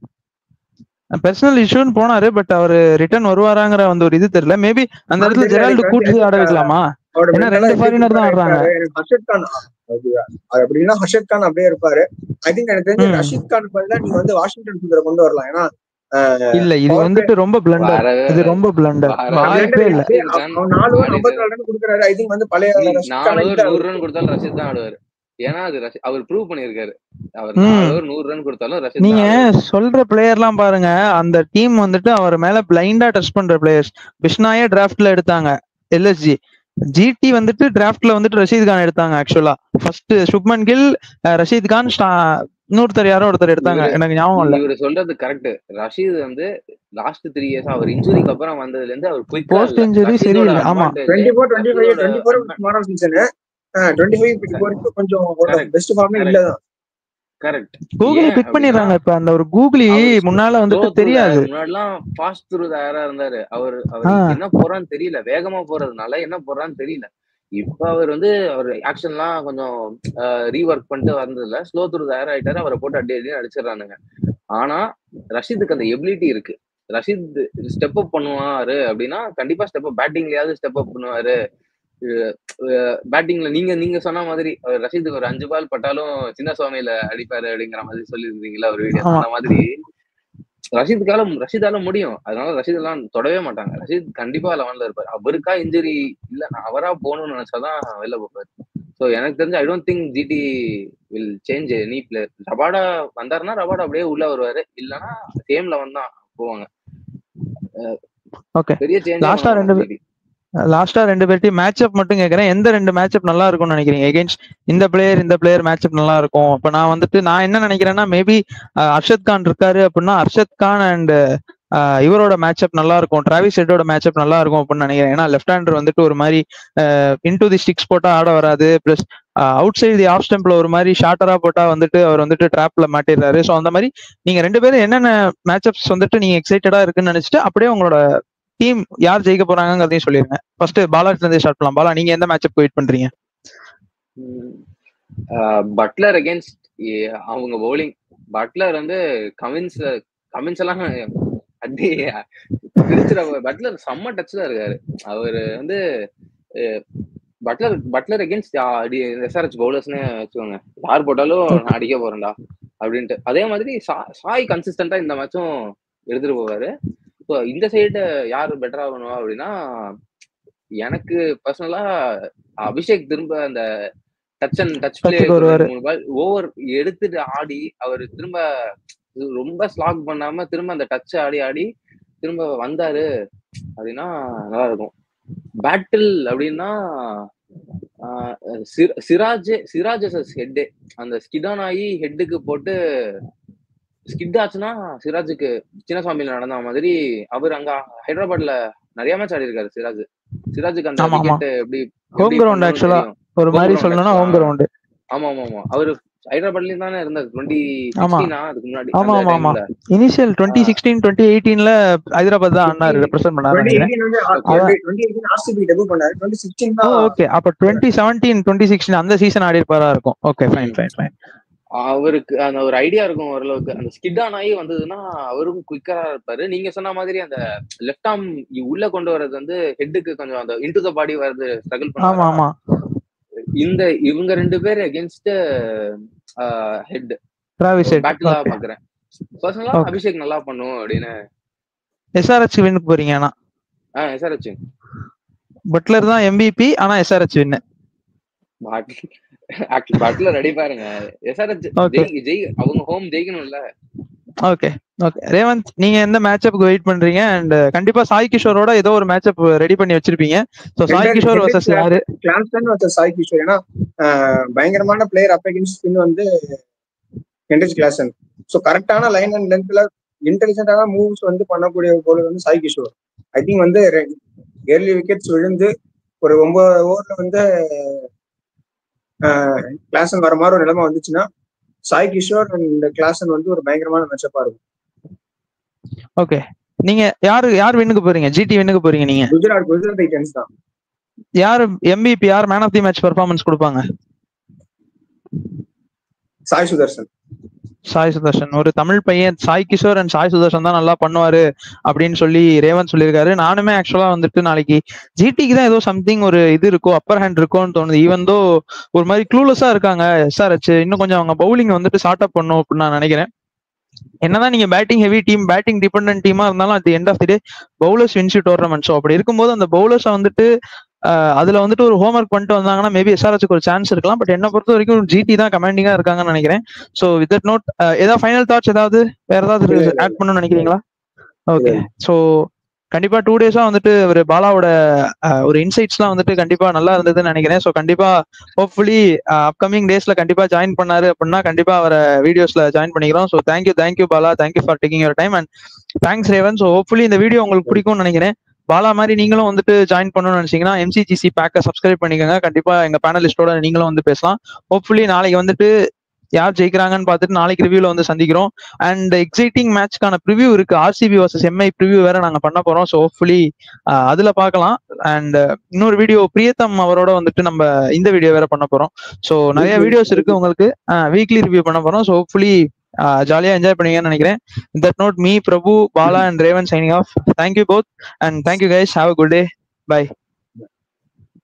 பர்சனல் இஷ்யூன்னு போனாரு, பட் அவர் ரிட்டர்ன் வருவாராங்கிற அந்த ஒரு இது தெரியல. மேபி அந்த இடத்துல ஜெரால்டு கூட்டி ஆட வைக்கலாமா? ஏன்னா 2 ஃபாரினர் தான் ஆடுறாங்க. ஹர்ஷத் கான் அப்படின்னா ஹர்ஷத் கான் அப்படியே இருப்பாரு. ஐ திங்க் எனக்கு தெரிஞ்சு ரஷீத் கான் பதிலா நீங்க வந்து வாஷிங்டன் சுந்தரை கொண்டு வரலாம். ஏன்னா இல்ல இது வந்துட்டு ரொம்ப பிளண்டர். இது ரொம்ப பிளண்டர். வாய்ப்பே இல்ல. 4 ஓவர் 54 ரன் கொடுக்கறாரு. ஐ திங்க் வந்து பழைய 100 ரன் கொடுத்தாலும் ரஷீத் தான் ஆடுவாரு. ஏன்னா அது அவர் ப்ரூவ் பண்ணிருக்காரு. அவர் 4 ஓவர் 100 ரன் கொடுத்தாலும் ரஷீத். நீங்க சொல்ற பிளேயர்லாம் பாருங்க, அந்த டீம் வந்துட்டு அவர் மேல பிளைண்டா டச் பண்ற பிளேயர்ஸ். பிஷ்னாயே டிராஃப்ட்ல எடுத்தாங்க எல்எஸ்ஜி. ஜிடி வந்துட்டு டிராஃப்ட்ல வந்துட்டு ரஷீத் கான் எடுத்தாங்க. ஆக்சுவலா ஃபர்ஸ்ட் சுப்மன் கில், ரஷீத் கான், இன்னொருத்தர் யாரோ ஒருத்தர் எடுத்தாங்க, எனக்கு ஞாபகம் இல்ல. இவரு சொல்றது கரெக்ட். ரஷீத் வந்து லாஸ்ட் 3 years அவர் இன்ஜுரிக்கு அப்புறம் வந்ததுல இருந்து அவர் குயிக்கா போஸ்ட் இன்ஜுரி சரியில்லை. ஆமா 24 மாடல் சீசன் 25 கொஞ்சம் பெஸ்ட் ஃபார்மே இல்லதான். கரெக்ட். கூகுளி பிக் பண்ணிடுறாங்க. இப்ப அந்த ஒரு கூகுளி முன்னால வந்துட்டு தெரியாது. முன்னாடிலாம் ஃபாஸ்ட் த்ரூ யாரா இருந்தாரு. அவர் என்ன போறான்னு தெரியல, வேகமா போறதுனால என்ன போறான்னு தெரியல. இப்ப அவர் வந்து அவர் ஆக்ஷன்லாம் கொஞ்சம் ரீஒர்க் பண்ணிட்டு வந்ததுல ஸ்லோ த்ரூ தயார் ஆயிட்டாரு. அவரை போட்டு அடி அடிச்சிடறானுங்க. ஆனா ரஷீதுக்கு அந்த எபிலிட்டி இருக்கு. ரஷீத் ஸ்டெப் அப் பண்ணுவாரு அப்படின்னா கண்டிப்பா ஸ்டெப் அப், பேட்டிங்லயாவது ஸ்டெப் அப் பண்ணுவாரு. பேட்டிங்ல நீங்க சொன்ன மாதிரி ரஷீதுக்கு ஒரு 5 பால் பட்டாலும் சின்ன சுவாமியில அடிப்பாரு அப்படிங்கிற மாதிரி சொல்லியிருந்தீங்களா ஒரு வீடியோ. அந்த மாதிரி ரஷீதால முடியும். அதனால ரஷீத் எல்லாம் தொடவே மாட்டாங்க. ரஷீத் கண்டிப்பா 11ல இருப்பாரு. அவருக்கா இன்ஜுரி இல்ல, அவரா போகணும்னு நினைச்சாதான் வெளில போப்பாரு. சோ எனக்கு தெரிஞ்சு I don't think GT will change any player. Rabada வந்தாருன்னா ரபாடா அப்படியே உள்ள வருவாரு, இல்லன்னா சேம் 11 தான் போவாங்க. பெரிய சேஞ்ச். லாஸ்டா 2 பேர்ட்டையும் மேட்ச் அப் மட்டும் கேட்கறேன். எந்த 2 மேட்ச் அப் நல்லா இருக்கும்னு நினைக்கிறீங்க? எகெயின்ஸ்ட் இந்த பிளேயர் மேட்ச் அப் நல்லா இருக்கும். இப்ப நான் என்ன நினைக்கிறேன்னா மேபி அர்ஷத் கான் இருக்காரு அப்படின்னா அர்ஷத் கான் அண்ட் இவரோட மேட்ச் அப் நல்லா இருக்கும். டிராவிஸ் ஹெட்டோட மேட்ச் அப் நல்லா இருக்கும் அப்படின்னு நினைக்கிறேன். ஏன்னா லெஃப்ட் ஹேண்டர் வந்துட்டு ஒரு மாதிரி இன்டு தி ஸ்டிக்ஸ் போட்டா ஆட வராது. Plus outside the off ஸ்டெம்ப்ல ஒரு மாதிரி ஷார்ட்டரா போட்டா வந்துட்டு அவர் வந்துட்டு டிராப்ல மாட்டிடுறாரு. ஸோ அந்த மாதிரி நீங்க 2 பேரும் என்னென்ன மேட்ச் அப்ஸ் வந்துட்டு நீங்க எக்ஸைட்டடா இருக்குன்னு நினைச்சிட்டு அப்படியே உங்களோட டீம் யார் ஜெயிக்க போறாங்கிறதையும் சொல்லிருங்க. ஃபர்ஸ்ட் பாலாட்ல இருந்தே ஸ்டார்ட் பண்ணலாம். பாலா, நீங்க எந்த மேட்ச் வெயிட் பண்றீங்க? பட்லர் அகைன்ஸ்ட் அவங்க பவுலிங். பட்லர் வந்து கமின்ஸ் எல்லாம் அடி பிரிச்சுற. பட்லர் செம்ம டச்ல இருக்காரு. அவரு வந்து பட்லர் அகேன்ஸ்ட் எஸ்ஆர்ஹெச் பவுலர்ஸ்னே வச்சுக்கோங்க, யார் போட்டாலும் நான் அடிக்க போறேன்டா அப்படின்ட்டு. அதே மாதிரி சாய் கன்சிஸ்டன்டா இந்த மேட்சும் எடுத்துட்டு போவாரு. ஸோ இந்த சைடு யார் பெட்டரா பண்ணுவா அப்படின்னா, எனக்கு பர்சனலா அபிஷேக் திரும்ப அந்த டச் பிளே ஓவர் எடுத்துட்டு ஆடி அவர் திரும்ப ரொம்ப ஸ்லாக் பண்ணாம திரும்ப அந்த டச் ஆடி திரும்ப வந்தாரு அப்படின்னா நல்லா இருக்கும். பேட்டில் அப்படின்னா சிராஜ் ஹெட் அந்த ஸ்கிடான் ஆகி ஹெட்டுக்கு போட்டு ஸ்கிட் ஆச்சுன்னா சிராஜுக்கு சின்னசாமியில நடந்த மாதிரி அவர் அங்க ஹைதராபாத்ல நிறைய மேட்ச் ஆடி இருக்காரு சிராஜுக்கு அந்த விக்கெட் எப்படி ஹோம் கிரவுண்ட் ஆக்சுவலா ஒரு மாதிரி சொல்லணும்னா ஹோம் கிரவுண்ட். ஆமா ஆமா ஆமா அவரு ஹைதராபாத்லயும் தானே இருந்தாரு 2016 அதுக்கு முன்னாடி. ஆமா ஆமா ஆமா இனிஷியல் 2016 2018ல ஹைதராபாத் தான் ஆனாரு, ரெப்ரசன்ட் பண்ணாரு. ஓகே, அப்ப 2017 2016 அந்த சீசன் ஆடி இருப்பாரா இருக்கும். Okay fine fine fine. அவருக்கு அந்த ஒரு ஐடியா இருக்கும் ஓரளவுக்கு. அந்த ஸ்கிட் ஆன் ஆகி வந்ததுன்னா அவரும் குயிக்கரா இருப்பாரு. நீங்க சொன்ன மாதிரி அந்த லெஃப்ட் ஆர்ம் உள்ள கொண்டு வர்றது வந்து ஹெட்டுக்கு கொஞ்சம் அந்த இன்டு த பாடி வருது ஸ்ட்ரகிள் பண்ணுவாங்க. இவங்க 2 பேர் அகைன்ஸ்ட் ஹெட் பேட்டிலா பாக்குறேன். பர்சனலா அபிஷேக் நல்லா பண்ணும் அப்படின்னு. எஸ்ஆர்ஹெச் வின்னுக்கு போறீங்க? ஆனா எஸ்ஆர்ஹெச் பட்லர் தான் MVP, ஆனா எஸ்ஆர்ஹெச் வின்னு. பட்லர் ரெடி பாருங்க. எஸ்ஆர்ஹெச் அவங்க ஹோம் ஜெயிக்கணும்ல. ஓகே ஓகே ரேவந்த், நீங்க எந்த மேட்சப்புக்கு வெயிட் பண்றீங்க? அண்ட் கண்டிப்பா சாய் கிஷோரோட ஏதோ ஒரு மேட்சப் ரெடி பண்ணி வச்சிருப்பீங்க. சோ சாய் கிஷோர் வர்சஸ் யாரு? கிளான்ஸ்டன் வர்சஸ் சாய் கிஷோர். ஏன்னா பயங்கரமான பிளேயர் அப் அகைன்ஸ்ட் ஸ்பின் வந்து ஹென்ரிச் கிளாசன். சோ கரெக்டான லைன் அண்ட் லென்த்ல இன்டெலிஜென்ட்டான மூவ்ஸ் வந்து பண்ணக்கூடிய போல வந்து சாய் கிஷோர். ஐ திங்க் வந்து ஏர்லி விக்கெட்ஸ் விழுந்து ஒரு 9 ஓவர்ல வந்து கிளாசன் வர மாதிரி ஒரு நிலைமை வந்துச்சுன்னா சாய் கிஷோர் அண்ட் கிளாசன் வந்து ஒரு பயங்கரமான மேட்சப்பா இருக்கும். ஓகே, நீங்க யார் வின்னுக்கு போறீங்க? ஜிடி வின்னுக்கு போறீங்க நீங்க? குஜராத் டைட்டன்ஸ் தான். யார் MVP, யார் man of the match performance கொடுப்பாங்க? சாய் சுதர்ஷன். ஒரு தமிழ் பையன் சாய் கிஷோர் அண்ட் சாய் சுதர்ஷன் தான் நல்லா பண்ணுவாரு அப்படின்னு சொல்லி ரேவந்த் சொல்லியிருக்காரு. நானுமே ஆக்சுவலா வந்துட்டு நாளைக்கு ஜிடிக்கு தான் ஏதோ சம்திங் ஒரு இது இருக்கோ, அப்பர் ஹேண்ட் இருக்கோன்னு தோணுது. ஈவன் தோ ஒரு மாதிரி க்ளூலெஸ்ஸா இருக்காங்க எஸ்ஆர்ஹெச். இன்னும் கொஞ்சம் அவங்க பவுலிங் வந்துட்டு ஷார்ட் அப் பண்ணும் அப்படின்னு நான் நினைக்கிறேன். என்னதான் நீங்க batting heavy team, batting dependent டீமா இருந்தாலும் at the end of the day bowlers wins tournament. So அப்படி இருக்கும்போது அந்த பவுலர்ஸை வந்துட்டு அதுல வந்துட்டு ஒரு ஹோம் ஒர்க் பண்ணிட்டு வந்தாங்கன்னா மேபி எஸ்ஆர்ஹெச்க்கு ஒரு சான்ஸ் இருக்கலாம். பட் என்ன பொறுத்த வரைக்கும் ஜிடி தான் கமாண்டிங்கா இருக்காங்கன்னு நினைக்கிறேன். ஸோ வித் தட் நோட், ஏதாவது ஃபைனல் தாட்ஸ் ஏதாவது வேற ஏதாவது ஆட் பண்ணணும்னு நினைக்கிறீங்களா? ஓகே, ஸோ கண்டிப்பா 2 டேஸா வந்துட்டு ஒரு பாலாவோட ஒரு இன்சைட்ஸ்லாம் வந்துட்டு கண்டிப்பா நல்லா இருந்ததுன்னு நினைக்கிறேன். ஸோ கண்டிப்பா ஹோப்ஃபுல்லி அப்கமிங் டேஸ்ல கண்டிப்பா ஜாயின் பண்ணாரு அப்படின்னா கண்டிப்பா அவரை வீடியோஸ்ல ஜாயின் பண்ணிக்கிறோம். So thank you Bala, thank you for taking your time and thanks Raven. So hopefully இந்த வீடியோ உங்களுக்கு பிடிக்கும்னு நினைக்கிறேன். பாலா மாதிரி நீங்களும் வந்துட்டு ஜாயின் பண்ணணும்னு நினைச்சீங்கன்னா MCGC பேக்கை சப்ஸ்கிரைப் பண்ணிக்கோங்க. கண்டிப்பா எங்க பேனலிஸ்டோட நீங்களும் வந்து பேசலாம். ஹோப்ஃபுல்லி நாளைக்கு வந்துட்டு யார் ஜெயிக்கிறாங்கன்னு பார்த்துட்டு நாளைக்கு ரிவ்யூல வந்து சந்திக்கிறோம். அண்ட் எக்ஸைட்டிங் மேட்ச்க்கான ப்ரிவியூ இருக்கு, RCB vs MI ப்ரிவியூ வேற நாங்க பண்ண போறோம். ஸோ ஹோப்ஃபுல்லி அதுல பார்க்கலாம். அண்ட் இன்னொரு வீடியோ பிரியத்தம் அவரோட வந்துட்டு நம்ம இந்த வீடியோ வேற பண்ண போறோம். ஸோ நிறைய வீடியோஸ் இருக்கு உங்களுக்கு, வீக்லி ரிவ்யூ பண்ண போறோம். ஸோ ஹோப்ஃபுல்லி ஜாலியா என்ஜாய் பண்ணீங்கன்னு நினைக்கிறேன். In that note, me, Prabhu, Bala and Raven signing off. Thank you both and thank you guys. Have a good day. Bye.